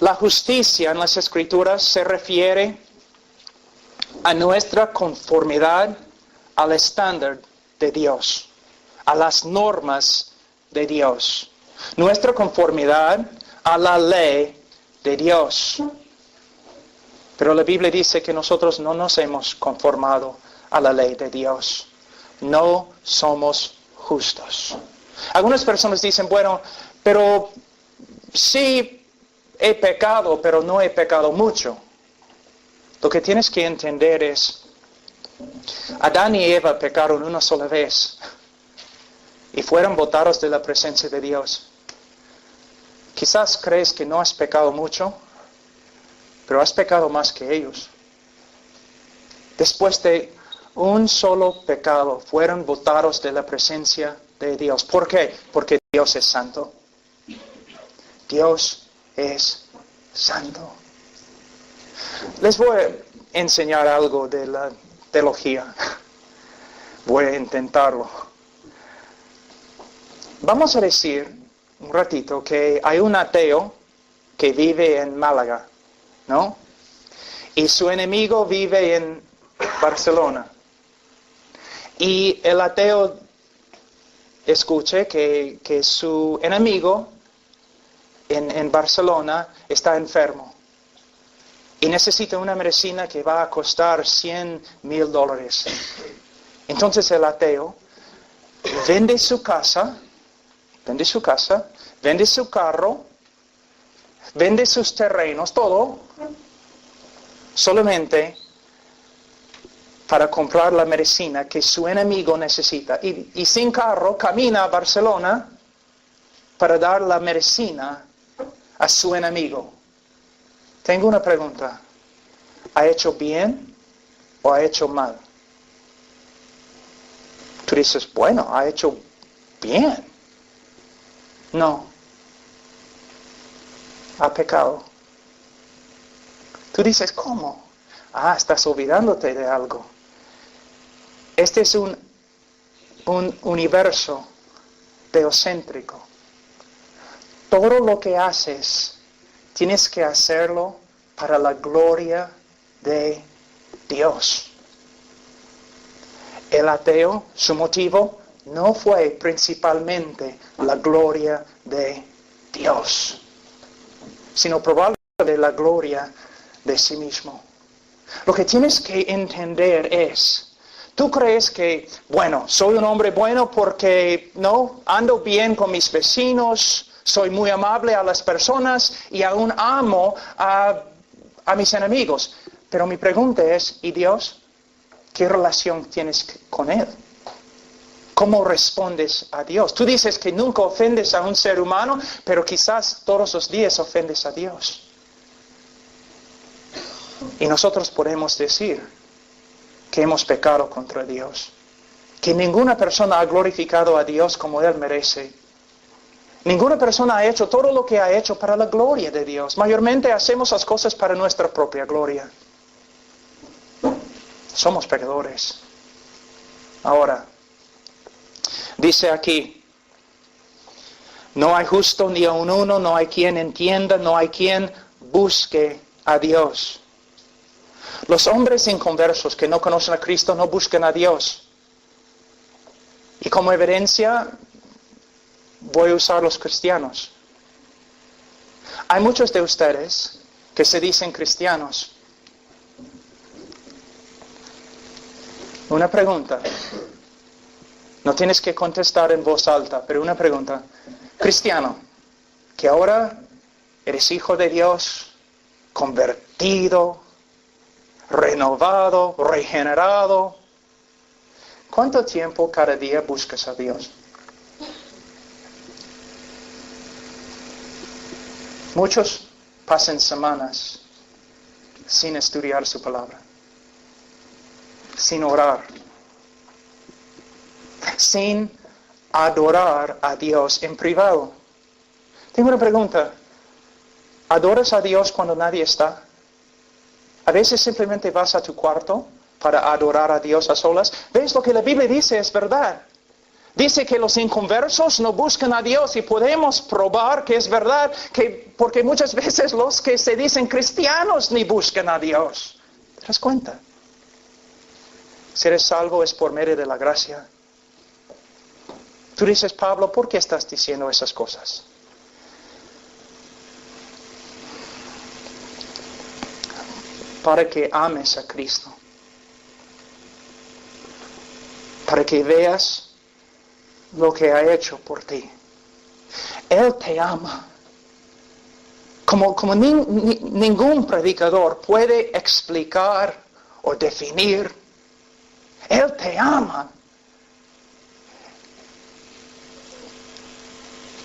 La justicia en las Escrituras se refiere a nuestra conformidad al estándar de Dios, a las normas de Dios. Nuestra conformidad a la ley de Dios. Pero la Biblia dice que nosotros no nos hemos conformado a la ley de Dios. No somos justos. Algunas personas dicen, bueno, pero sí he pecado, pero no he pecado mucho. Lo que tienes que entender es, Adán y Eva pecaron una sola vez y fueron botados de la presencia de Dios. Quizás crees que no has pecado mucho, pero has pecado más que ellos. Después de un solo pecado, fueron botados de la presencia de Dios. ¿Por qué? Porque Dios es santo. Dios es santo. Les voy a enseñar algo de la teología. Voy a intentarlo. Vamos a decir un ratito que hay un ateo que vive en Málaga, ¿no? Y su enemigo vive en Barcelona. Y el ateo escuche que su enemigo en Barcelona está enfermo y necesita una medicina que va a costar $100,000. Entonces el ateo vende su casa, vende su carro, vende sus terrenos, todo, solamente para comprar la medicina que su enemigo necesita. Y sin carro camina a Barcelona para dar la medicina a su enemigo. Tengo una pregunta. ¿Ha hecho bien o ha hecho mal? Tú dices, bueno, ha hecho bien. No. Ha pecado. Tú dices, ¿cómo? Estás olvidándote de algo. Este es un universo teocéntrico. Todo lo que haces, tienes que hacerlo para la gloria de Dios. El ateo, su motivo no fue principalmente la gloria de Dios, sino probablemente la gloria de sí mismo. Lo que tienes que entender es, tú crees que, bueno, soy un hombre bueno porque, no, ando bien con mis vecinos, soy muy amable a las personas y aún amo a mis enemigos. Pero mi pregunta es, ¿y Dios? ¿Qué relación tienes con Él? ¿Cómo respondes a Dios? Tú dices que nunca ofendes a un ser humano, pero quizás todos los días ofendes a Dios. Y nosotros podemos decir que hemos pecado contra Dios, que ninguna persona ha glorificado a Dios como Él merece. Ninguna persona ha hecho todo lo que ha hecho para la gloria de Dios. Mayormente hacemos las cosas para nuestra propia gloria. Somos pecadores. Ahora, dice aquí, no hay justo ni aun uno, no hay quien entienda, no hay quien busque a Dios. Los hombres inconversos que no conocen a Cristo no buscan a Dios. Y como evidencia, voy a usar los cristianos. Hay muchos de ustedes que se dicen cristianos. Una pregunta. No tienes que contestar en voz alta, pero una pregunta. Cristiano, que ahora eres hijo de Dios, convertido, renovado, regenerado. ¿Cuánto tiempo cada día buscas a Dios? Muchos pasan semanas sin estudiar su palabra, sin orar, sin adorar a Dios en privado. Tengo una pregunta. ¿Adoras a Dios cuando nadie está? A veces simplemente vas a tu cuarto para adorar a Dios a solas. ¿Ves? Lo que la Biblia dice es verdad. Dice que los inconversos no buscan a Dios y podemos probar que es verdad, porque muchas veces los que se dicen cristianos ni buscan a Dios. ¿Te das cuenta? Si eres salvo es por medio de la gracia. Tú dices, Pablo, ¿por qué estás diciendo esas cosas? Para que ames a Cristo. Para que veas lo que ha hecho por ti. Él te ama. Como ningún predicador puede explicar o definir, Él te ama.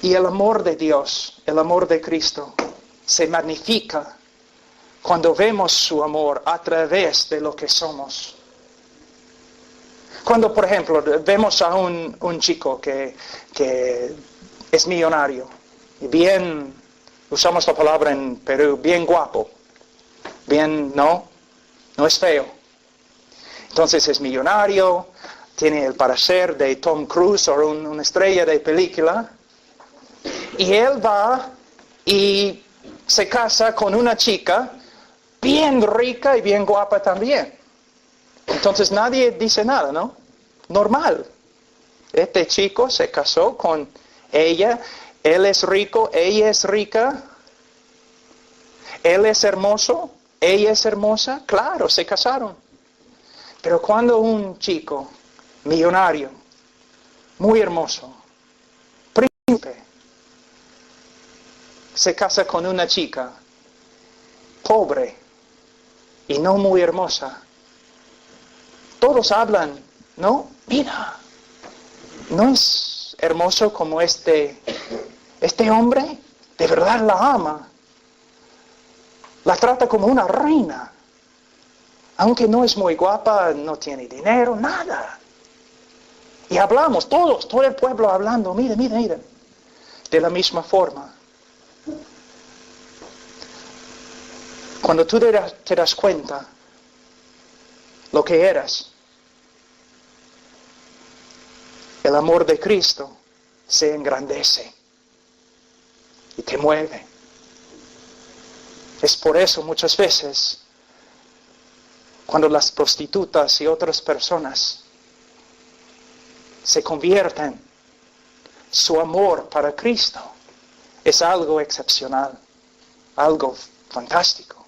Y el amor de Dios, el amor de Cristo, se magnifica cuando vemos su amor a través de lo que somos. Cuando, por ejemplo, vemos a un chico que es millonario, y bien, usamos la palabra en Perú, bien guapo, bien, no es feo. Entonces es millonario, tiene el parecer de Tom Cruise o una estrella de película, y él va y se casa con una chica bien rica y bien guapa también. Entonces nadie dice nada, ¿no? Normal. Este chico se casó con ella, él es rico, ella es rica, él es hermoso, ella es hermosa, claro, se casaron. Pero cuando un chico millonario, muy hermoso, príncipe, se casa con una chica pobre y no muy hermosa, todos hablan, ¿no? Mira, ¿no es hermoso como este hombre? De verdad la ama. La trata como una reina. Aunque no es muy guapa, no tiene dinero, nada. Y hablamos todos, todo el pueblo hablando, mira. De la misma forma. Cuando tú te das cuenta lo que eras, el amor de Cristo se engrandece y te mueve. Es por eso muchas veces, cuando las prostitutas y otras personas se convierten, su amor para Cristo es algo excepcional, algo fantástico,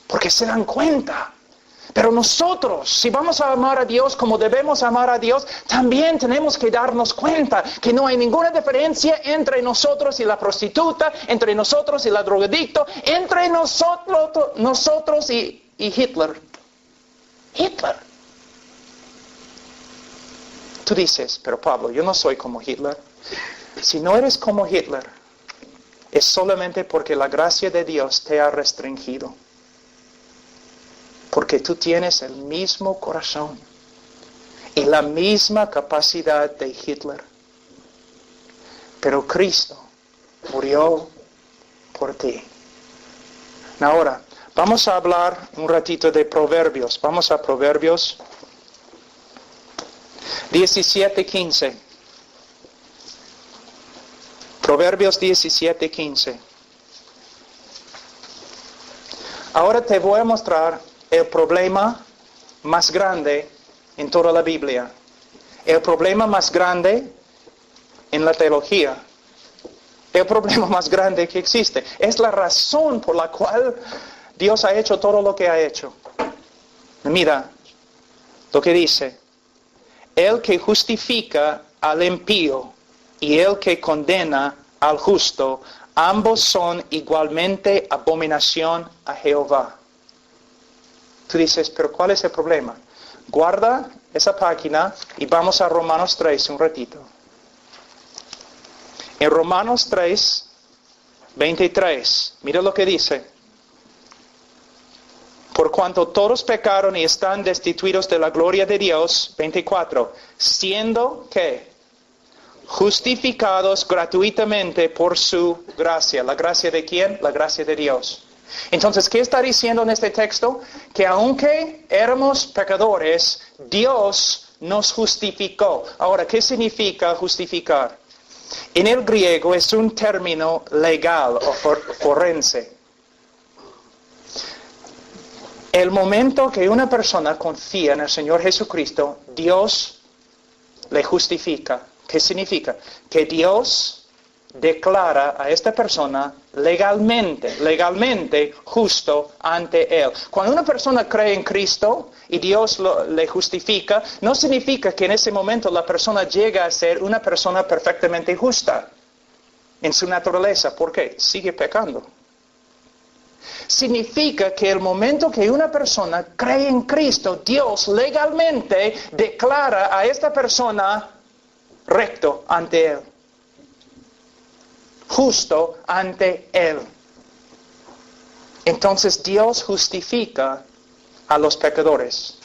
porque se dan cuenta. Pero nosotros, si vamos a amar a Dios como debemos amar a Dios, también tenemos que darnos cuenta que no hay ninguna diferencia entre nosotros y la prostituta, entre nosotros y la drogadicto, entre nosotros y Hitler. Hitler. Tú dices, pero Pablo, yo no soy como Hitler. Si no eres como Hitler, es solamente porque la gracia de Dios te ha restringido. Porque tú tienes el mismo corazón y la misma capacidad de Hitler. Pero Cristo murió por ti. Ahora, vamos a hablar un ratito de Proverbios. Vamos a Proverbios 17:15. Proverbios 17:15. Ahora te voy a mostrar el problema más grande en toda la Biblia. El problema más grande en la teología. El problema más grande que existe. Es la razón por la cual Dios ha hecho todo lo que ha hecho. Mira lo que dice. El que justifica al impío y el que condena al justo, ambos son igualmente abominación a Jehová. Tú dices, pero ¿cuál es el problema? Guarda esa página y vamos a Romanos 3 un ratito. En Romanos 3, 23, mira lo que dice. Por cuanto todos pecaron y están destituidos de la gloria de Dios, 24, siendo que justificados gratuitamente por su gracia. ¿La gracia de quién? La gracia de Dios. Entonces, ¿qué está diciendo en este texto? Que aunque éramos pecadores, Dios nos justificó. Ahora, ¿qué significa justificar? En el griego es un término legal o forense. El momento que una persona confía en el Señor Jesucristo, Dios le justifica. ¿Qué significa? Que Dios declara a esta persona legalmente justo ante Él. Cuando una persona cree en Cristo y Dios le justifica, no significa que en ese momento la persona llega a ser una persona perfectamente justa en su naturaleza. ¿Por qué? Sigue pecando. Significa que el momento que una persona cree en Cristo, Dios legalmente declara a esta persona recto ante Él. Justo ante Él. Entonces Dios justifica a los pecadores.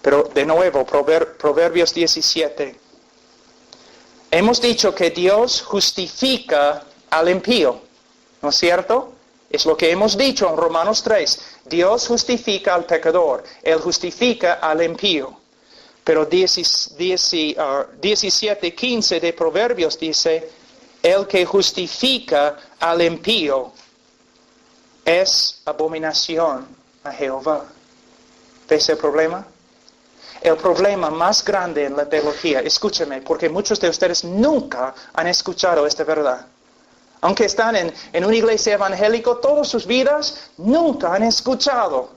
Pero de nuevo, Proverbios 17. Hemos dicho que Dios justifica al impío, ¿no es cierto? Es lo que hemos dicho en Romanos 3. Dios justifica al pecador. Él justifica al impío. Pero 17:15 de Proverbios dice, el que justifica al impío es abominación a Jehová. ¿Ves el problema? El problema más grande en la teología, escúchame, porque muchos de ustedes nunca han escuchado esta verdad. Aunque están en una iglesia evangélica todas sus vidas, nunca han escuchado.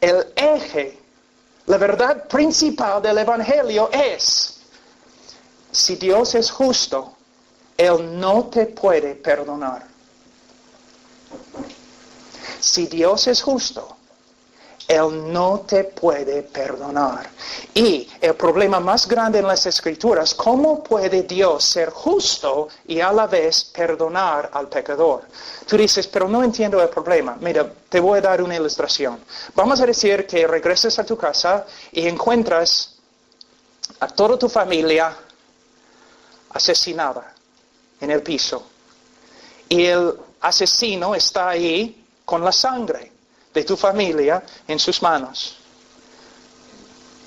El eje, la verdad principal del evangelio es, si Dios es justo, Él no te puede perdonar. Si Dios es justo, Él no te puede perdonar. Y el problema más grande en las Escrituras, ¿cómo puede Dios ser justo y a la vez perdonar al pecador? Tú dices, pero no entiendo el problema. Mira, te voy a dar una ilustración. Vamos a decir que regresas a tu casa y encuentras a toda tu familia asesinada en el piso. Y el asesino está ahí con la sangre de tu familia en sus manos.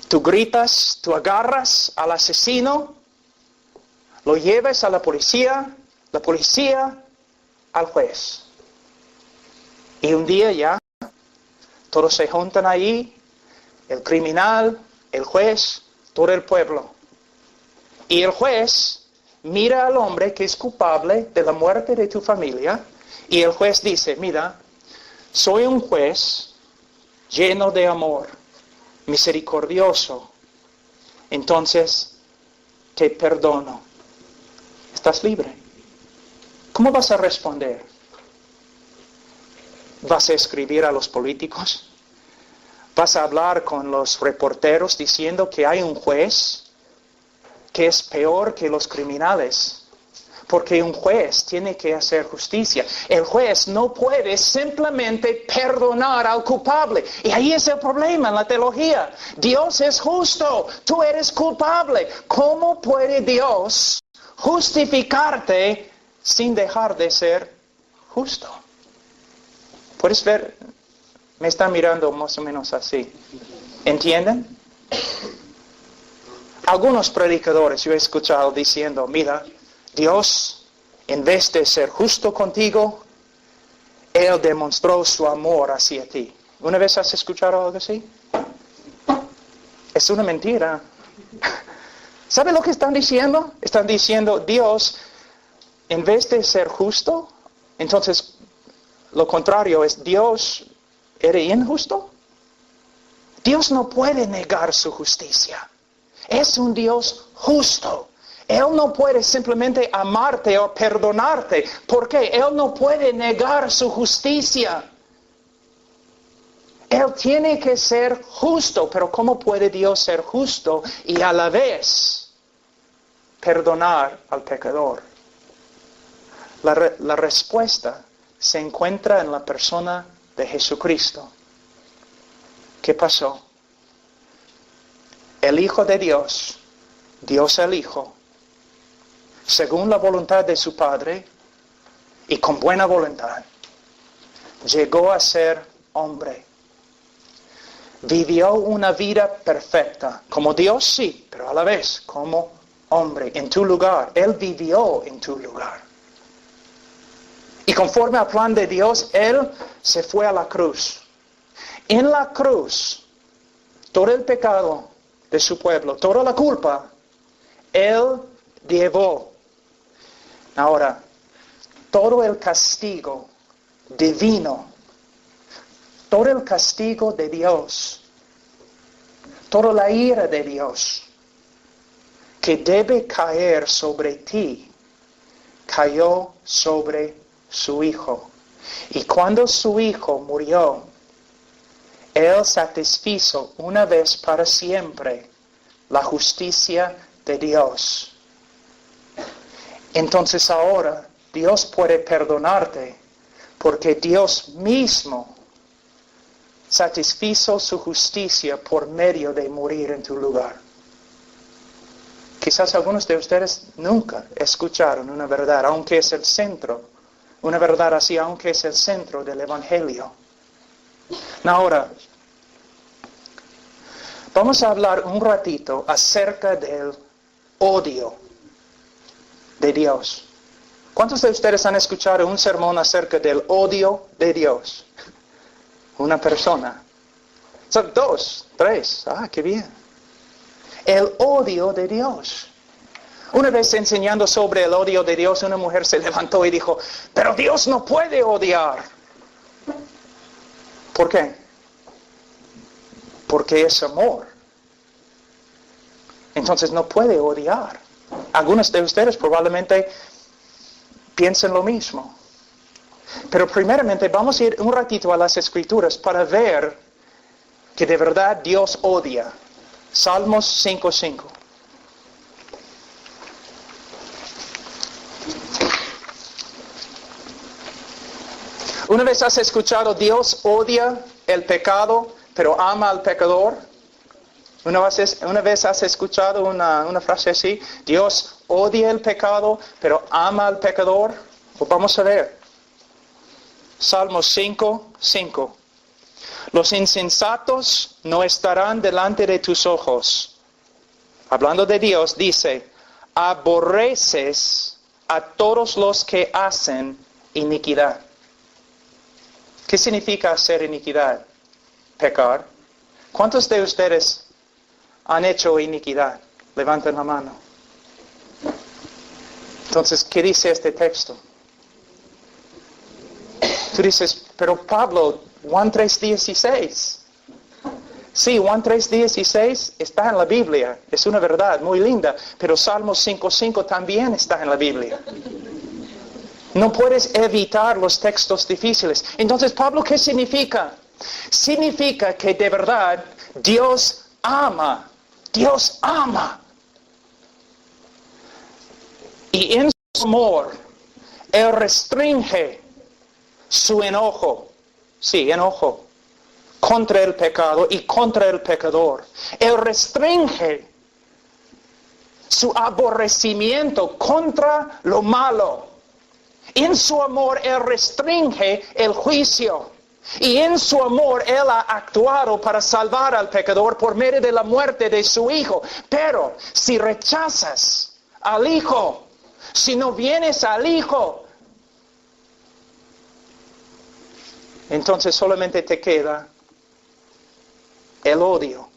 Tú gritas, tú agarras al asesino, lo llevas a la policía al juez. Y un día ya, todos se juntan ahí, el criminal, el juez, todo el pueblo. Y el juez mira al hombre que es culpable de la muerte de tu familia, y el juez dice, mira, soy un juez lleno de amor, misericordioso. Entonces, te perdono. Estás libre. ¿Cómo vas a responder? ¿Vas a escribir a los políticos? ¿Vas a hablar con los reporteros diciendo que hay un juez que es peor que los criminales? Porque un juez tiene que hacer justicia. El juez no puede simplemente perdonar al culpable. Y ahí es el problema en la teología. Dios es justo, tú eres culpable. ¿Cómo puede Dios justificarte sin dejar de ser justo? ¿Puedes ver? Me están mirando más o menos así. ¿Entienden? Algunos predicadores yo he escuchado diciendo, mira, Dios, en vez de ser justo contigo, Él demostró su amor hacia ti. ¿Una vez has escuchado algo así? Es una mentira. ¿Sabe lo que están diciendo? Están diciendo, Dios, en vez de ser justo, entonces lo contrario es, Dios, ¿eres injusto? Dios no puede negar su justicia. Es un Dios justo. Él no puede simplemente amarte o perdonarte, porque Él no puede negar su justicia. Él tiene que ser justo, pero ¿cómo puede Dios ser justo y a la vez perdonar al pecador? La respuesta se encuentra en la persona de Jesucristo. ¿Qué pasó? El Hijo de Dios, Dios el Hijo, según la voluntad de su Padre y con buena voluntad, llegó a ser hombre. Vivió una vida perfecta, como Dios sí, pero a la vez como hombre, en tu lugar. Él vivió en tu lugar. Y conforme al plan de Dios, Él se fue a la cruz. En la cruz, todo el pecado de su pueblo, toda la culpa, Él llevó. Ahora, todo el castigo divino, todo el castigo de Dios, toda la ira de Dios que debe caer sobre ti, cayó sobre su Hijo. Y cuando su Hijo murió, Él satisfizo una vez para siempre la justicia de Dios. Entonces ahora Dios puede perdonarte porque Dios mismo satisfizo su justicia por medio de morir en tu lugar. Quizás algunos de ustedes nunca escucharon una verdad, aunque es el centro, una verdad así, aunque es el centro del Evangelio. Ahora, Vamos a hablar un ratito acerca del odio de Dios. ¿Cuántos de ustedes han escuchado un sermón acerca del odio de Dios? Una persona. Son 2, 3. Qué bien. El odio de Dios. Una vez enseñando sobre el odio de Dios, una mujer se levantó y dijo, pero Dios no puede odiar. ¿Por qué? Porque es amor. Entonces no puede odiar. Algunos de ustedes probablemente piensen lo mismo. Pero primeramente vamos a ir un ratito a las Escrituras para ver que de verdad Dios odia. Salmos 5:5. ¿Una vez has escuchado Dios odia el pecado, pero ama al pecador? ¿Una vez has escuchado una frase así? Dios odia el pecado, pero ama al pecador. Pues vamos a ver. Salmos 5:5. Los insensatos no estarán delante de tus ojos. Hablando de Dios, dice, aborreces a todos los que hacen iniquidad. ¿Qué significa hacer iniquidad? Pecar. ¿Cuántos de ustedes han hecho iniquidad? Levanten la mano. Entonces, ¿qué dice este texto? Tú dices, pero Pablo, Juan 3:16. Sí, Juan 3:16 está en la Biblia. Es una verdad muy linda. Pero Salmos 5:5 también está en la Biblia. No puedes evitar los textos difíciles. Entonces, Pablo, ¿qué significa? Significa que de verdad Dios ama. Dios ama. Y en su amor, Él restringe su enojo. Sí, enojo. Contra el pecado y contra el pecador. Él restringe su aborrecimiento contra lo malo. En su amor, Él restringe el juicio. Y en su amor, Él ha actuado para salvar al pecador por medio de la muerte de su Hijo. Pero si rechazas al Hijo, si no vienes al Hijo, entonces solamente te queda el odio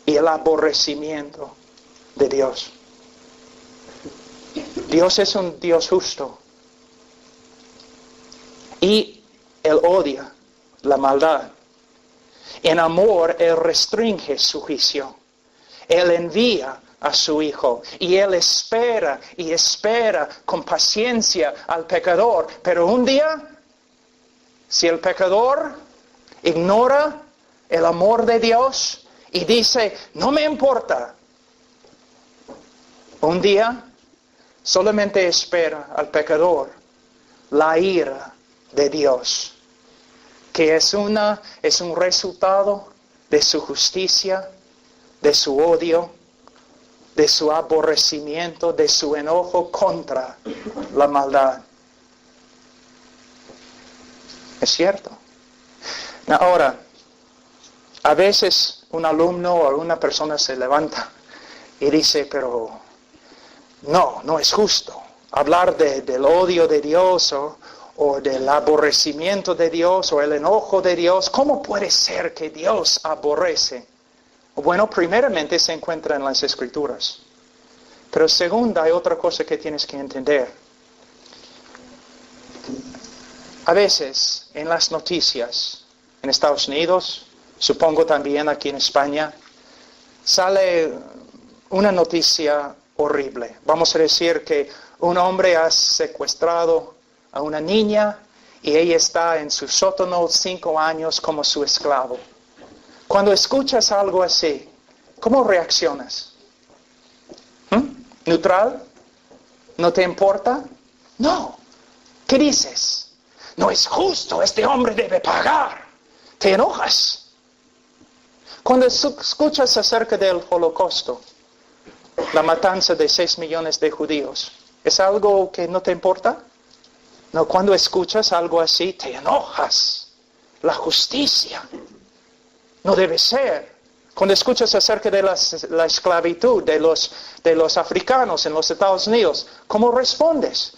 y el aborrecimiento de Dios. Dios es un Dios justo. Y Él odia la maldad. En amor, Él restringe su juicio. Él envía a su Hijo. Y Él espera y espera con paciencia al pecador. Pero un día, si el pecador ignora el amor de Dios y dice, no me importa, un día solamente espera al pecador la ira de Dios, que es un resultado de su justicia, de su odio, de su aborrecimiento, de su enojo contra la maldad. Es cierto. Ahora, a veces un alumno o una persona se levanta y dice, pero no es justo hablar del odio de Dios o del aborrecimiento de Dios o el enojo de Dios. ¿Cómo puede ser que Dios aborrece? Bueno, primeramente se encuentra en las Escrituras. Pero segunda, hay otra cosa que tienes que entender. A veces en las noticias en Estados Unidos, supongo también aquí en España, sale una noticia horrible. Vamos a decir que un hombre ha secuestrado a una niña y ella está en su sótano 5 años como su esclavo. Cuando escuchas algo así, ¿cómo reaccionas? ¿Neutral? ¿No te importa? No. ¿Qué dices? No es justo, este hombre debe pagar. Te enojas. Cuando escuchas acerca del Holocausto, la matanza de 6 millones de judíos, ¿es algo que no te importa? No, cuando escuchas algo así, te enojas. La justicia no debe ser. Cuando escuchas acerca de la esclavitud de los africanos en los Estados Unidos, ¿cómo respondes?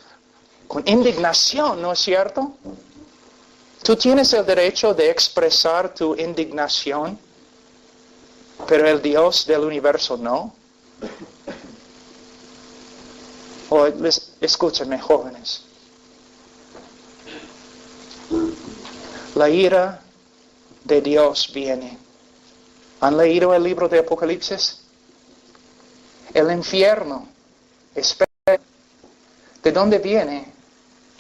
Con indignación, ¿no es cierto? Tú tienes el derecho de expresar tu indignación, pero el Dios del universo no. Escúchenme, jóvenes. La ira de Dios viene. ¿Han leído el libro de Apocalipsis? El infierno espera. ¿De dónde viene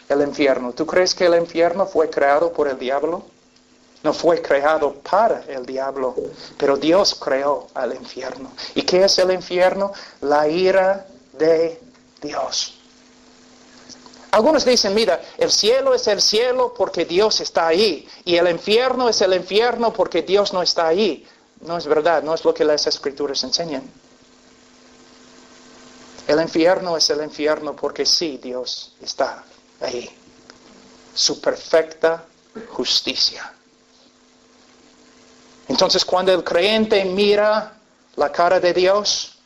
el infierno? ¿Tú crees que el infierno fue creado por el diablo? No fue creado para el diablo, pero Dios creó al infierno. ¿Y qué es el infierno? La ira de Dios. Algunos dicen, mira, el cielo es el cielo porque Dios está ahí, y el infierno es el infierno porque Dios no está ahí. No es verdad, no es lo que las Escrituras enseñan. El infierno es el infierno porque sí, Dios está ahí. Su perfecta justicia. Entonces, cuando el creyente mira la cara de Dios,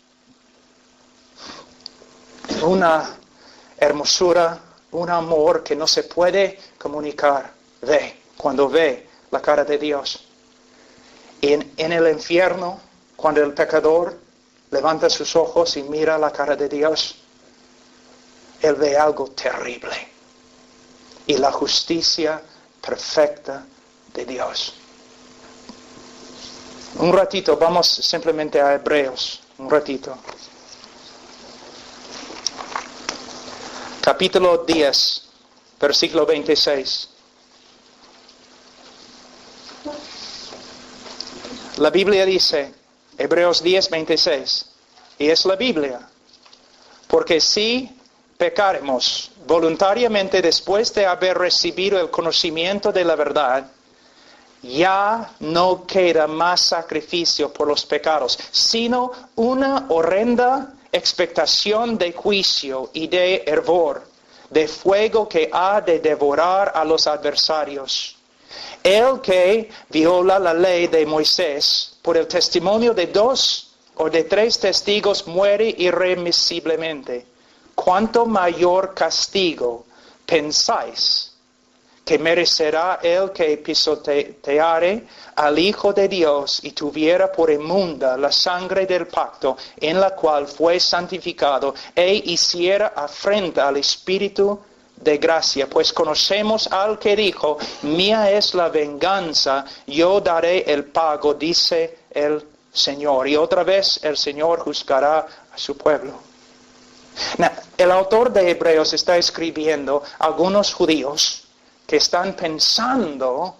una hermosura, un amor que no se puede comunicar, cuando ve la cara de Dios. En el infierno, cuando el pecador levanta sus ojos y mira la cara de Dios, él ve algo terrible. Y la justicia perfecta de Dios. Un ratito, vamos simplemente a Hebreos, un ratito. Capítulo 10, versículo 26. La Biblia dice, Hebreos 10, 26, y es la Biblia, porque si pecaremos voluntariamente después de haber recibido el conocimiento de la verdad, ya no queda más sacrificio por los pecados, sino una horrenda expectación de juicio y de hervor, de fuego que ha de devorar a los adversarios. El que viola la ley de Moisés por el testimonio de 2 o de 3 testigos muere irremisiblemente. ¿Cuánto mayor castigo pensáis que merecerá el que pisoteare al Hijo de Dios y tuviera por inmunda la sangre del pacto en la cual fue santificado e hiciera afrenta al Espíritu de gracia? Pues conocemos al que dijo, mía es la venganza, yo daré el pago, dice el Señor. Y otra vez el Señor juzgará a su pueblo. El autor de Hebreos está escribiendo a algunos judíos que están pensando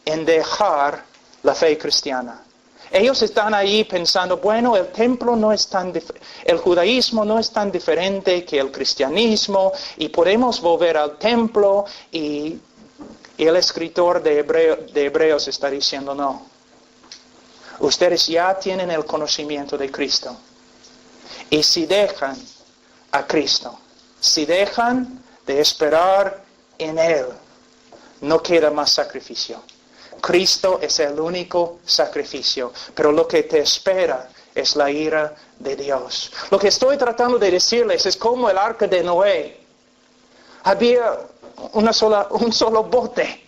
en dejar la fe cristiana. Ellos están ahí pensando, bueno, el templo no es el judaísmo no es tan diferente que el cristianismo, y podemos volver al templo, y el escritor de Hebreos está diciendo, no. Ustedes ya tienen el conocimiento de Cristo. Y si dejan a Cristo, si dejan de esperar en Él, no queda más sacrificio. Cristo es el único sacrificio, pero lo que te espera es la ira de Dios. Lo que estoy tratando de decirles es como el arca de Noé. Había un solo bote.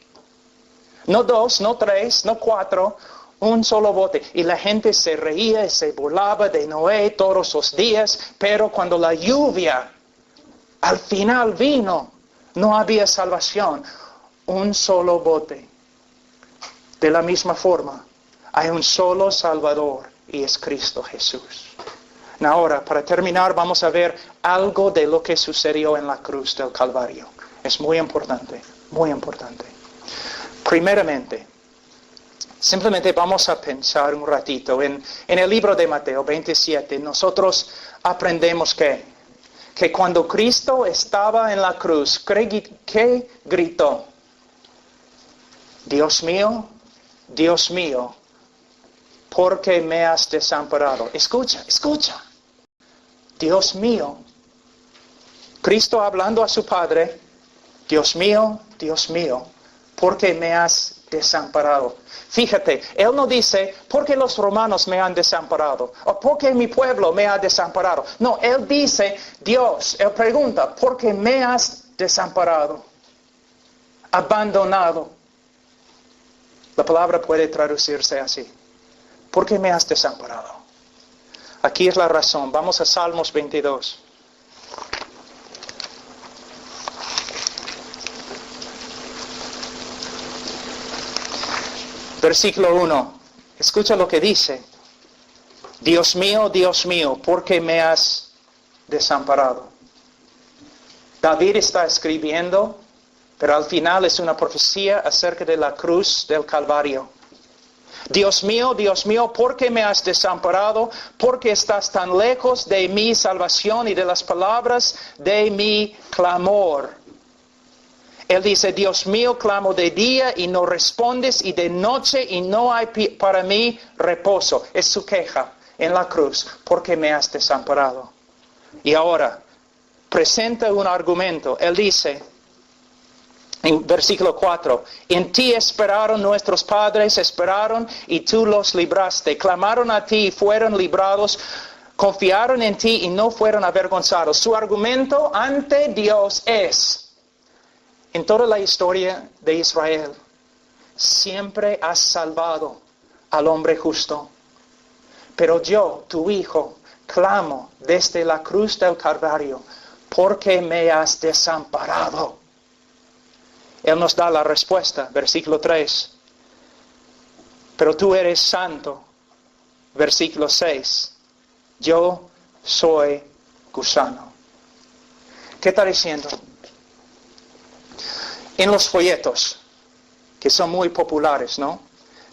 No 2, no 3, no 4, un solo bote. Y la gente se reía y se burlaba de Noé todos los días, pero cuando la lluvia al final vino, no había salvación. Un solo bote. De la misma forma, hay un solo Salvador y es Cristo Jesús. Ahora, para terminar, vamos a ver algo de lo que sucedió en la cruz del Calvario. Es muy importante, muy importante. Primeramente, simplemente vamos a pensar un ratito. En el libro de Mateo 27, nosotros aprendemos que cuando Cristo estaba en la cruz, ¿qué gritó? Dios mío, ¿por qué me has desamparado? Escucha. Dios mío. Cristo hablando a su Padre, Dios mío, ¿por qué me has desamparado. Fíjate, Él no dice, ¿por qué los romanos me han desamparado? O ¿por qué mi pueblo me ha desamparado? No, Él dice, Dios, Él pregunta, ¿por qué me has desamparado? Abandonado. La palabra puede traducirse así. ¿Por qué me has desamparado? Aquí es la razón. Vamos a Salmos 22. Versículo 1. Escucha lo que dice. Dios mío, ¿por qué me has desamparado? David está escribiendo, pero al final es una profecía acerca de la cruz del Calvario. Dios mío, ¿por qué me has desamparado? ¿Por qué estás tan lejos de mi salvación y de las palabras de mi clamor? Él dice, Dios mío, clamo de día y no respondes, y de noche y no hay para mí reposo. Es su queja en la cruz. ¿Por qué me has desamparado? Y ahora, presenta un argumento. Él dice, en versículo 4, en ti esperaron nuestros padres, esperaron y tú los libraste. Clamaron a ti y fueron librados. Confiaron en ti y no fueron avergonzados. Su argumento ante Dios es, en toda la historia de Israel, siempre has salvado al hombre justo. Pero yo, tu hijo, clamo desde la cruz del Calvario, ¿por qué me has desamparado? Él nos da la respuesta, versículo 3. Pero tú eres santo, versículo 6. Yo soy gusano. ¿Qué está diciendo? En los folletos, que son muy populares, ¿no?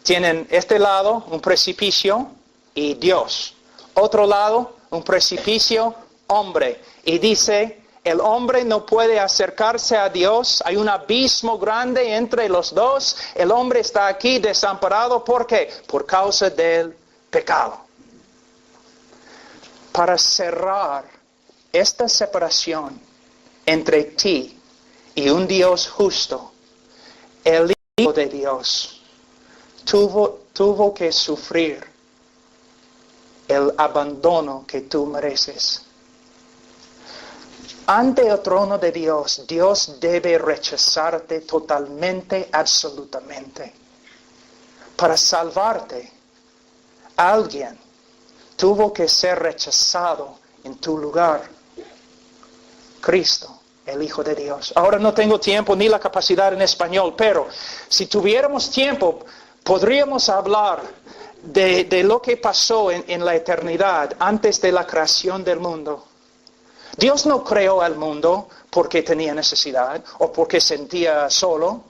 Tienen este lado, un precipicio y Dios. Otro lado, un precipicio, hombre. Y dice, el hombre no puede acercarse a Dios. Hay un abismo grande entre los dos. El hombre está aquí desamparado. ¿Por qué? Por causa del pecado. Para cerrar esta separación entre ti y un Dios justo, el Hijo de Dios tuvo que sufrir el abandono que tú mereces. Ante el trono de Dios, Dios debe rechazarte totalmente, absolutamente. Para salvarte, alguien tuvo que ser rechazado en tu lugar. Cristo, el Hijo de Dios. Ahora no tengo tiempo ni la capacidad en español, pero si tuviéramos tiempo, podríamos hablar de lo que pasó en la eternidad antes de la creación del mundo. Dios no creó al mundo porque tenía necesidad o porque sentía solo.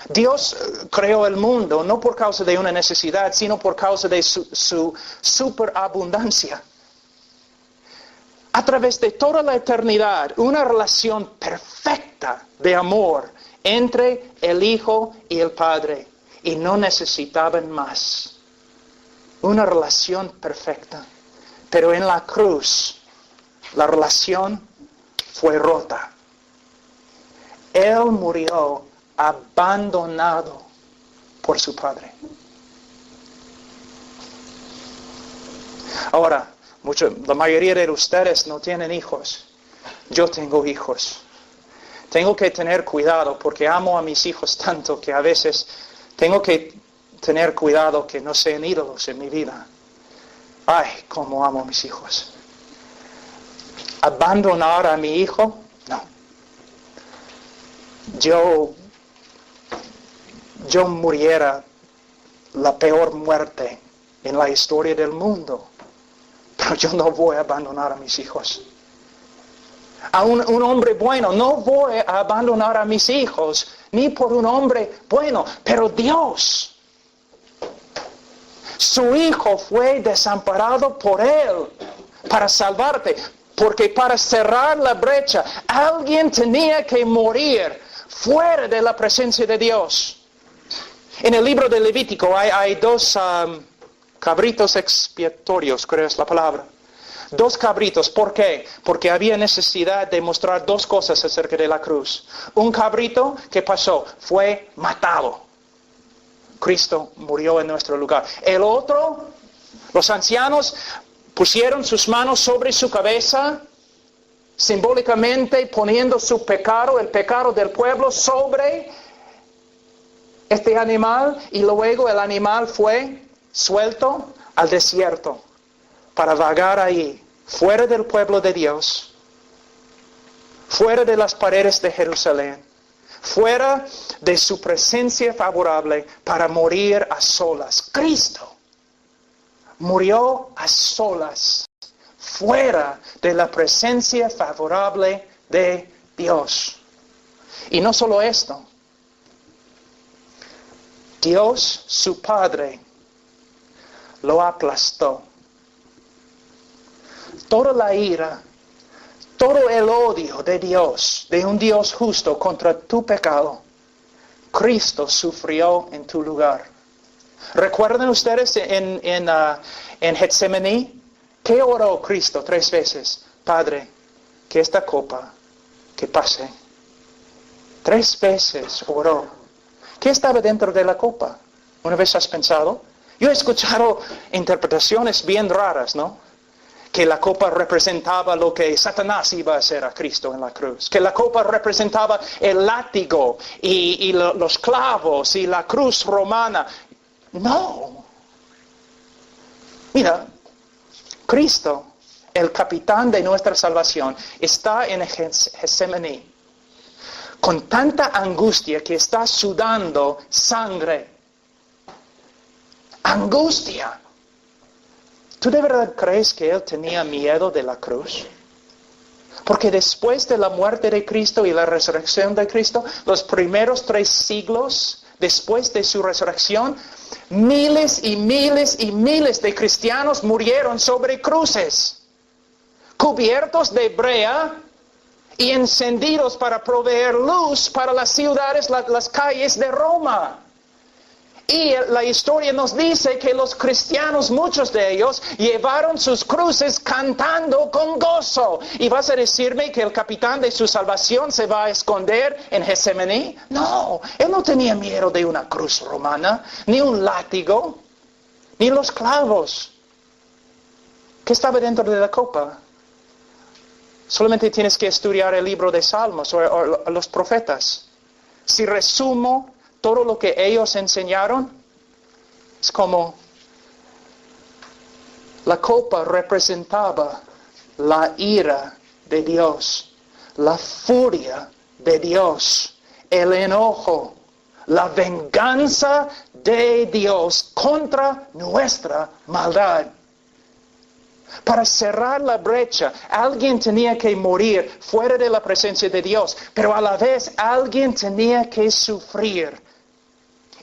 Dios creó el mundo no por causa de una necesidad, sino por causa de su superabundancia. A través de toda la eternidad, una relación perfecta de amor entre el Hijo y el Padre. Y no necesitaban más. Una relación perfecta. Pero en la cruz, la relación fue rota. Él murió abandonado por su Padre. Ahora, la mayoría de ustedes no tienen hijos. Yo tengo hijos. Tengo que tener cuidado porque amo a mis hijos tanto que a veces tengo que tener cuidado que no sean ídolos en mi vida. Ay, cómo amo a mis hijos. ¿Abandonar a mi hijo? No. Yo muriera la peor muerte en la historia del mundo. Pero yo no voy a abandonar a mis hijos. A un hombre bueno, no voy a abandonar a mis hijos, ni por un hombre bueno, pero Dios. Su Hijo fue desamparado por Él para salvarte, porque para cerrar la brecha, alguien tenía que morir fuera de la presencia de Dios. En el libro de Levítico hay dos cabritos expiatorios, creo es la palabra. Dos cabritos, ¿por qué? Porque había necesidad de mostrar dos cosas acerca de la cruz. Un cabrito, ¿qué pasó? Fue matado. Cristo murió en nuestro lugar. El otro, los ancianos pusieron sus manos sobre su cabeza, simbólicamente poniendo su pecado, el pecado del pueblo, sobre este animal, y luego el animal fue suelto al desierto para vagar ahí, fuera del pueblo de Dios, fuera de las paredes de Jerusalén, fuera de su presencia favorable, para morir a solas. Cristo murió a solas, fuera de la presencia favorable de Dios. Y no solo esto, Dios, su Padre, lo aplastó. Toda la ira, todo el odio de Dios, de un Dios justo contra tu pecado, Cristo sufrió en tu lugar. ¿Recuerdan ustedes en Getsemaní? ¿Qué oró Cristo 3 veces? Padre, que esta copa, que pase. 3 veces oró. ¿Qué estaba dentro de la copa? ¿Una vez has pensado? Yo he escuchado interpretaciones bien raras, ¿no? Que la copa representaba lo que Satanás iba a hacer a Cristo en la cruz. Que la copa representaba el látigo y los clavos y la cruz romana. No. Mira, Cristo, el capitán de nuestra salvación, está en Getsemaní con tanta angustia que está sudando sangre. Angustia. ¿Tú de verdad crees que Él tenía miedo de la cruz? Porque después de la muerte de Cristo y la resurrección de Cristo, los primeros 3 siglos después de su resurrección, miles y miles y miles de cristianos murieron sobre cruces, cubiertos de brea y encendidos para proveer luz para las ciudades, las calles de Roma. Y la historia nos dice que los cristianos, muchos de ellos, llevaron sus cruces cantando con gozo. ¿Y vas a decirme que el capitán de su salvación se va a esconder en Getsemaní? No, él no tenía miedo de una cruz romana, ni un látigo, ni los clavos. ¿Qué estaba dentro de la copa? Solamente tienes que estudiar el libro de Salmos o los profetas. Si resumo todo lo que ellos enseñaron, es como la copa representaba la ira de Dios, la furia de Dios, el enojo, la venganza de Dios contra nuestra maldad. Para cerrar la brecha, alguien tenía que morir fuera de la presencia de Dios, pero a la vez alguien tenía que sufrir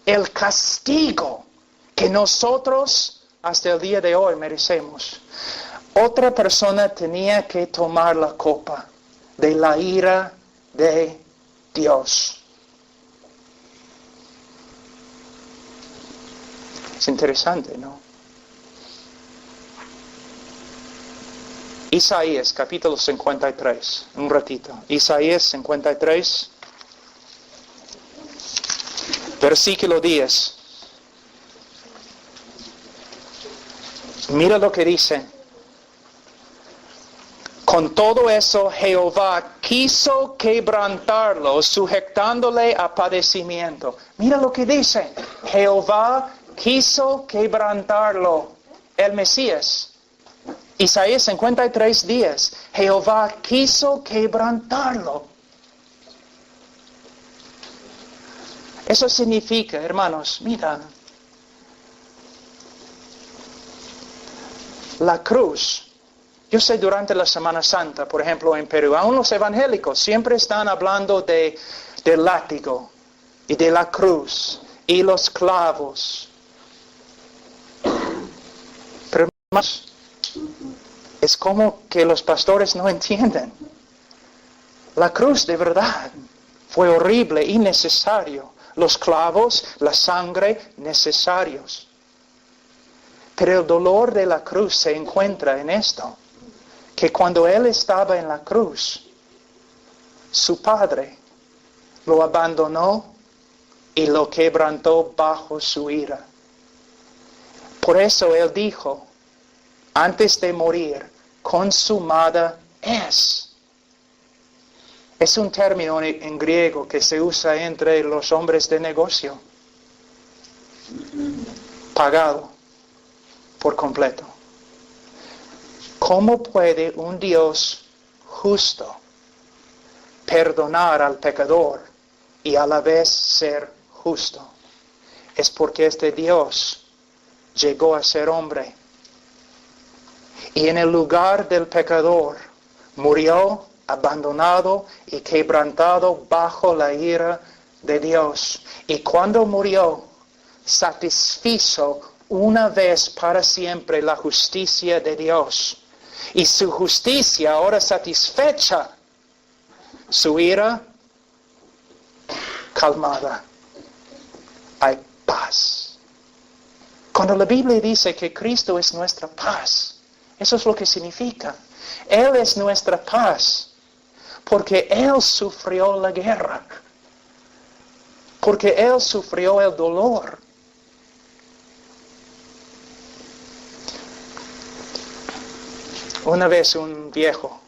el castigo que nosotros hasta el día de hoy merecemos. Otra persona tenía que tomar la copa de la ira de Dios. Es interesante, ¿no? Isaías, capítulo 53, un ratito. Isaías 53, versículo 10. Mira lo que dice. Con todo eso, Jehová quiso quebrantarlo, sujetándole a padecimiento. Mira lo que dice. Jehová quiso quebrantarlo. El Mesías. Isaías 53, 10. Jehová quiso quebrantarlo. Eso significa, hermanos, mira, la cruz. Yo sé durante la Semana Santa, por ejemplo, en Perú, aún los evangélicos siempre están hablando del látigo y de la cruz y los clavos. Pero, hermanos, es como que los pastores no entienden. La cruz de verdad fue horrible y necesario. Los clavos, la sangre, necesarios. Pero el dolor de la cruz se encuentra en esto. Que cuando Él estaba en la cruz, su Padre lo abandonó y lo quebrantó bajo su ira. Por eso Él dijo, antes de morir, consumada es. Es un término en griego que se usa entre los hombres de negocio. Pagado por completo. ¿Cómo puede un Dios justo perdonar al pecador y a la vez ser justo? Es porque este Dios llegó a ser hombre. Y en el lugar del pecador murió abandonado y quebrantado bajo la ira de Dios. Y cuando murió, satisfizo una vez para siempre la justicia de Dios. Y su justicia ahora satisfecha, su ira calmada. Hay paz. Cuando la Biblia dice que Cristo es nuestra paz, eso es lo que significa. Él es nuestra paz, porque Él sufrió la guerra, porque Él sufrió el dolor. Una vez un viejo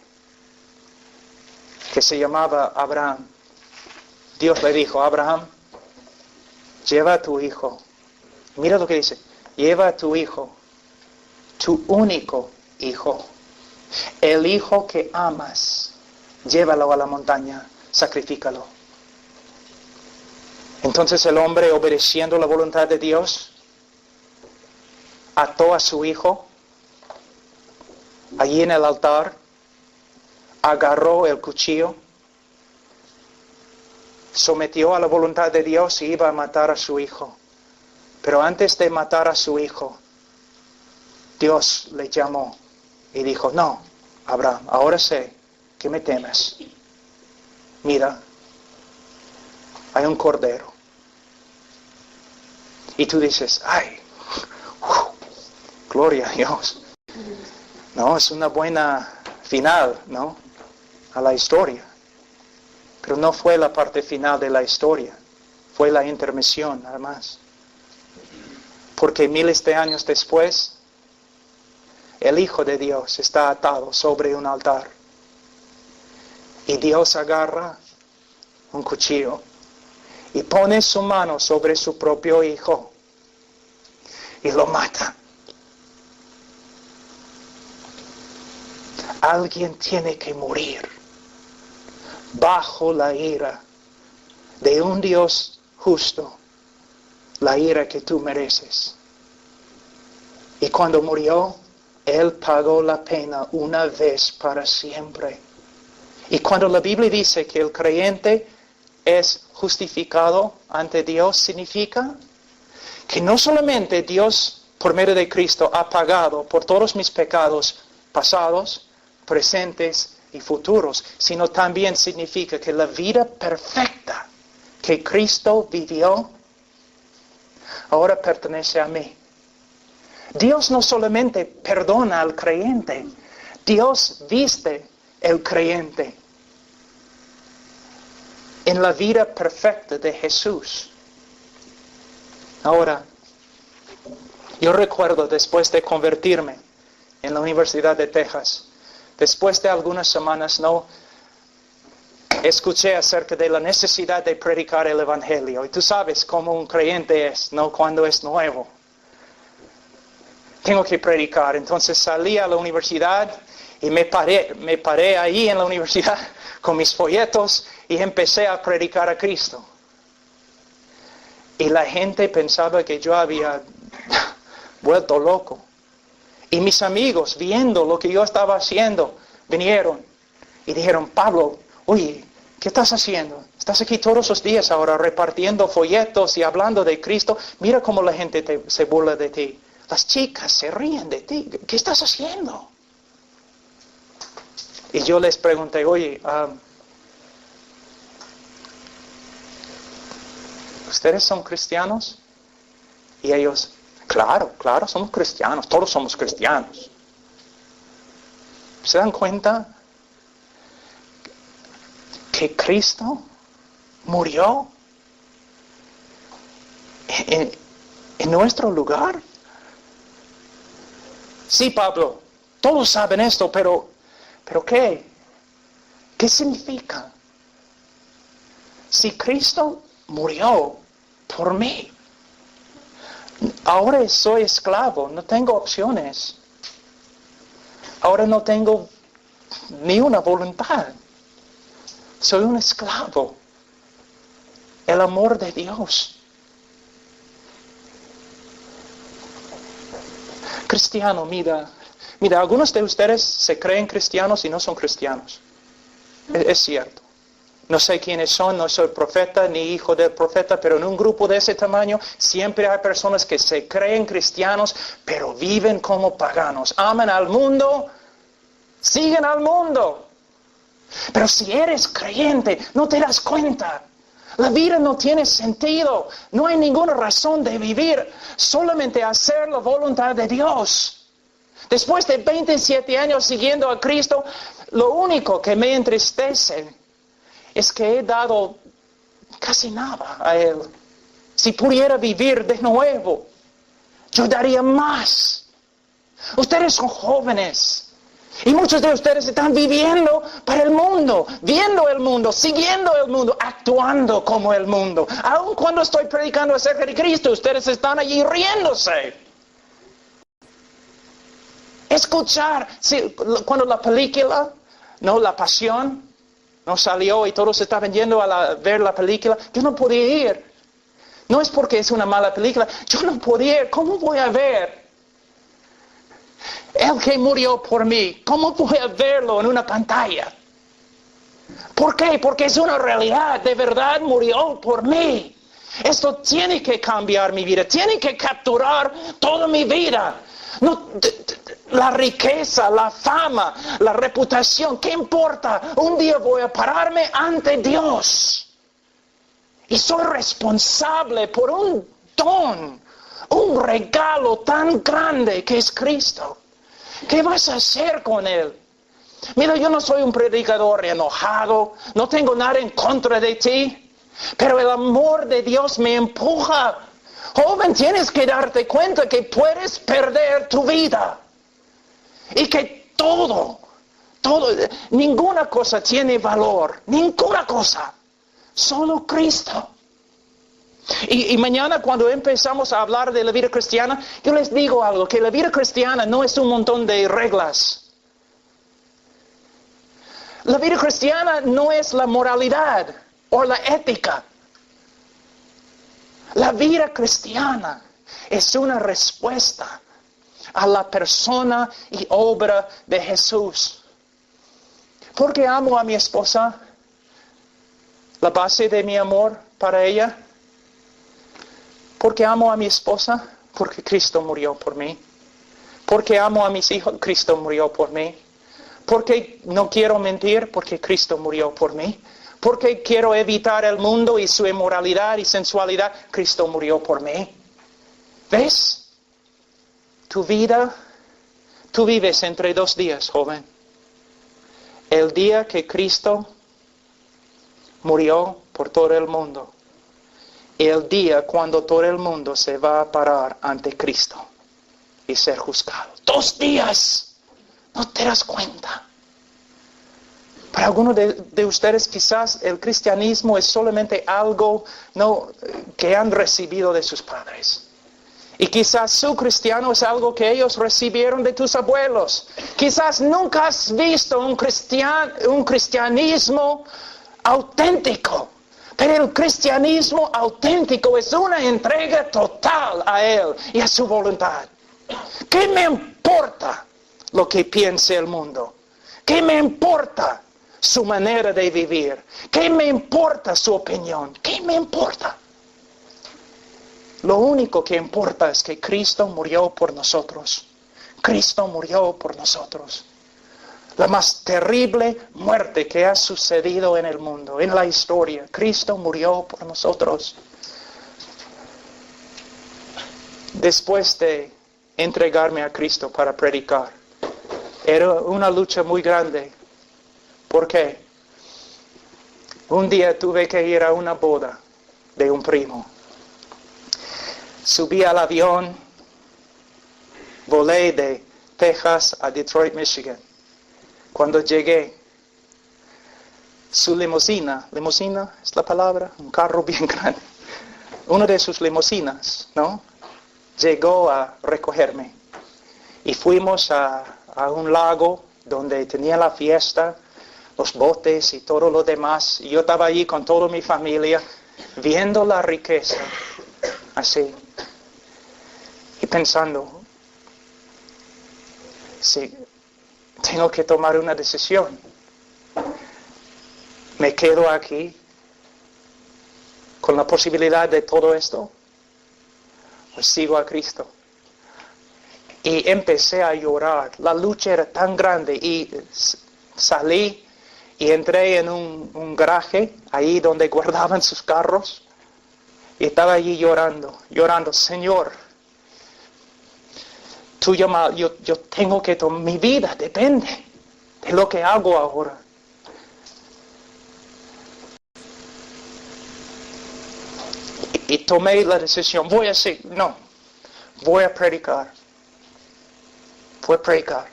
que se llamaba Abraham, Dios le dijo, Abraham, lleva a tu hijo. Mira lo que dice, lleva a tu hijo, tu único hijo, el hijo que amas, llévalo a la montaña, sacrifícalo. Entonces el hombre, obedeciendo la voluntad de Dios, ató a su hijo allí en el altar, agarró el cuchillo, sometió a la voluntad de Dios y iba a matar a su hijo. Pero antes de matar a su hijo, Dios le llamó y dijo, no, Abraham, ahora sé que me temes. Mira, hay un cordero. Y tú dices, ay, gloria a Dios. No, es una buena final, ¿no? A la historia. Pero no fue la parte final de la historia. Fue la intermisión, nada más. Porque miles de años después, el Hijo de Dios está atado sobre un altar. Y Dios agarra un cuchillo y pone su mano sobre su propio Hijo y lo mata. Alguien tiene que morir bajo la ira de un Dios justo, la ira que tú mereces. Y cuando murió, Él pagó la pena una vez para siempre. Y cuando la Biblia dice que el creyente es justificado ante Dios, significa que no solamente Dios, por medio de Cristo, ha pagado por todos mis pecados pasados, presentes y futuros, sino también significa que la vida perfecta que Cristo vivió, ahora pertenece a mí. Dios no solamente perdona al creyente, Dios viste el creyente en la vida perfecta de Jesús. Ahora, yo recuerdo después de convertirme en la Universidad de Texas, después de algunas semanas, no escuché acerca de la necesidad de predicar el Evangelio. Y tú sabes cómo un creyente es, ¿no? Cuando es nuevo. Tengo que predicar. Entonces salí a la universidad y me paré ahí en la universidad con mis folletos y empecé a predicar a Cristo. Y la gente pensaba que yo había vuelto loco. Y mis amigos, viendo lo que yo estaba haciendo, vinieron y dijeron, Pablo, oye, ¿qué estás haciendo? Estás aquí todos los días ahora repartiendo folletos y hablando de Cristo. Mira cómo la gente se burla de ti. Las chicas se ríen de ti. ¿Qué estás haciendo? Y yo les pregunté, oye, ¿ustedes son cristianos? Y ellos, claro, somos cristianos, todos somos cristianos. ¿Se dan cuenta que Cristo murió en nuestro lugar. Sí, Pablo, todos saben esto, pero ¿qué? ¿Qué significa? Si Cristo murió por mí, ahora soy esclavo, no tengo opciones. Ahora no tengo ni una voluntad. Soy un esclavo. El amor de Dios. Cristiano, mira, algunos de ustedes se creen cristianos y no son cristianos. Es cierto. No sé quiénes son, no soy profeta ni hijo del profeta, pero en un grupo de ese tamaño siempre hay personas que se creen cristianos, pero viven como paganos. Aman al mundo, siguen al mundo. Pero si eres creyente, no te das cuenta. La vida no tiene sentido. No hay ninguna razón de vivir. Solamente hacer la voluntad de Dios. Después de 27 años siguiendo a Cristo, lo único que me entristece es que he dado casi nada a Él. Si pudiera vivir de nuevo, yo daría más. Ustedes son jóvenes. Y muchos de ustedes están viviendo para el mundo, viendo el mundo, siguiendo el mundo, actuando como el mundo. Aun cuando estoy predicando acerca de Cristo, ustedes están allí riéndose. Escuchar, sí, cuando la película, no, La Pasión, no salió y todos estaban yendo a ver la película, yo no podía ir. No es porque es una mala película, yo no podía ir. ¿Cómo voy a ver? El que murió por mí, ¿cómo voy a verlo en una pantalla? ¿Por qué? Porque es una realidad, de verdad murió por mí. Esto tiene que cambiar mi vida, tiene que capturar toda mi vida. No, la riqueza, la fama, la reputación, ¿qué importa? Un día voy a pararme ante Dios. Y soy responsable por un don, un regalo tan grande que es Cristo. ¿Qué vas a hacer con Él? Mira, yo no soy un predicador enojado, no tengo nada en contra de ti, pero el amor de Dios me empuja. Joven, tienes que darte cuenta que puedes perder tu vida. Y que todo, ninguna cosa tiene valor, ninguna cosa, solo Cristo. Y mañana cuando empezamos a hablar de la vida cristiana, yo les digo algo, que la vida cristiana no es un montón de reglas. La vida cristiana no es la moralidad o la ética. La vida cristiana es una respuesta a la persona y obra de Jesús. ¿Por qué amo a mi esposa? La base de mi amor para ella. ¿Por qué amo a mi esposa? Porque Cristo murió por mí. ¿Por qué amo a mis hijos? Cristo murió por mí. ¿Por qué no quiero mentir? Porque Cristo murió por mí. ¿Por qué quiero evitar el mundo y su inmoralidad y sensualidad? Cristo murió por mí. ¿Ves? Tu vida, tú vives entre dos días, joven. El día que Cristo murió por todo el mundo. El día cuando todo el mundo se va a parar ante Cristo y ser juzgado. 2 días. ¿No te das cuenta? Para algunos de ustedes quizás el cristianismo es solamente algo que han recibido de sus padres. Y quizás su cristiano es algo que ellos recibieron de tus abuelos. Quizás nunca has visto un cristianismo auténtico. Pero el cristianismo auténtico es una entrega total a Él y a su voluntad. ¿Qué me importa lo que piense el mundo? ¿Qué me importa su manera de vivir? ¿Qué me importa su opinión? ¿Qué me importa? Lo único que importa es que Cristo murió por nosotros. Cristo murió por nosotros. La más terrible muerte que ha sucedido en el mundo, en la historia. Cristo murió por nosotros. Después de entregarme a Cristo para predicar, era una lucha muy grande. ¿Por qué? Un día tuve que ir a una boda de un primo. Subí al avión, volé de Texas a Detroit, Michigan. Cuando llegué, su limusina es la palabra, un carro bien grande, una de sus limusinas, ¿no? Llegó a recogerme. Y fuimos a un lago donde tenía la fiesta, los botes y todo lo demás. Y yo estaba allí con toda mi familia, viendo la riqueza, así. Y pensando, sí, tengo que tomar una decisión. ¿Me quedo aquí con la posibilidad de todo esto? ¿O sigo a Cristo? Y empecé a llorar. La lucha era tan grande y salí y entré en un garaje, ahí donde guardaban sus carros. Y estaba allí llorando, Señor, tú llamas, yo tengo que tomar, mi vida depende de lo que hago ahora. Y tomé la decisión, voy a predicar. Fue predicar.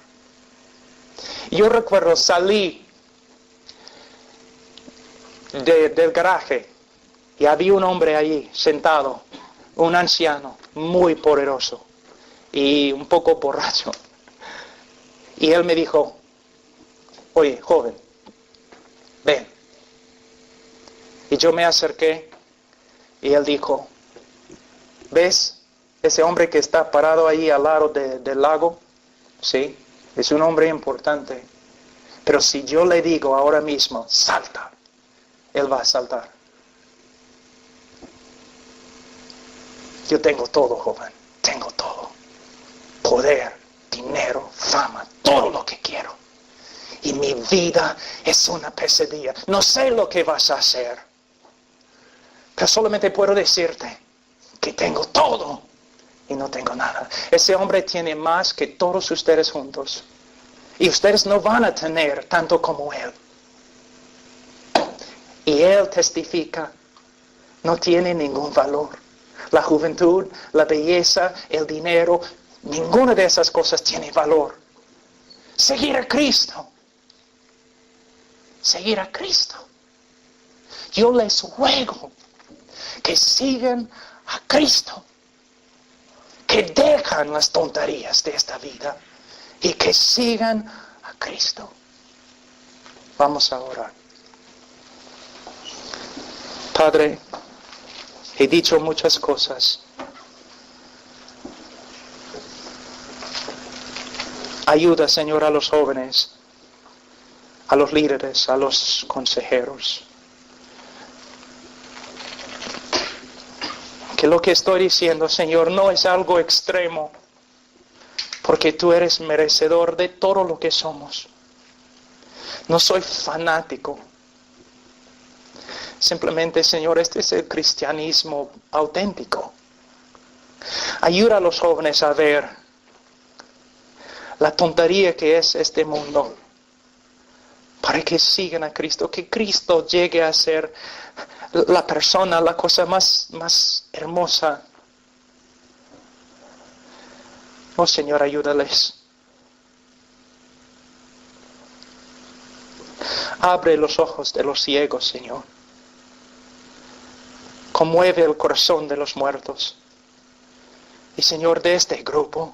Yo recuerdo salí del garaje y había un hombre allí sentado, un anciano muy poderoso y un poco borracho. Y él me dijo, oye, joven, ven. Y yo me acerqué y él dijo, ¿ves ese hombre que está parado ahí al lado del lago? Sí, es un hombre importante. Pero si yo le digo ahora mismo, salta, él va a saltar. Yo tengo todo, joven, tengo todo. Poder, dinero, fama, todo lo que quiero. Y mi vida es una pesadilla. No sé lo que vas a hacer. Pero solamente puedo decirte que tengo todo y no tengo nada. Ese hombre tiene más que todos ustedes juntos. Y ustedes no van a tener tanto como él. Y él testifica, no tiene ningún valor. La juventud, la belleza, el dinero, ninguna de esas cosas tiene valor. Seguir a Cristo. Seguir a Cristo. Yo les ruego que sigan a Cristo. Que dejan las tonterías de esta vida y que sigan a Cristo. Vamos a orar. Padre, he dicho muchas cosas. Ayuda, Señor, a los jóvenes, a los líderes, a los consejeros. Que lo que estoy diciendo, Señor, no es algo extremo, porque tú eres merecedor de todo lo que somos. No soy fanático. Simplemente, Señor, este es el cristianismo auténtico. Ayuda a los jóvenes a ver la tontería que es este mundo, para que sigan a Cristo, que Cristo llegue a ser la persona, la cosa más hermosa. Oh Señor, ayúdales. Abre los ojos de los ciegos, Señor. Conmueve el corazón de los muertos. Y Señor, de este grupo,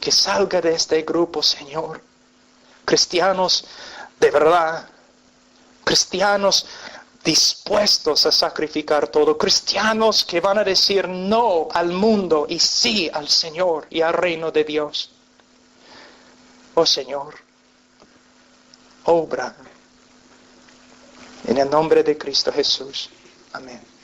que salga de este grupo, Señor, cristianos de verdad, cristianos dispuestos a sacrificar todo, cristianos que van a decir no al mundo y sí al Señor y al reino de Dios. Oh Señor, obra en el nombre de Cristo Jesús. Amén.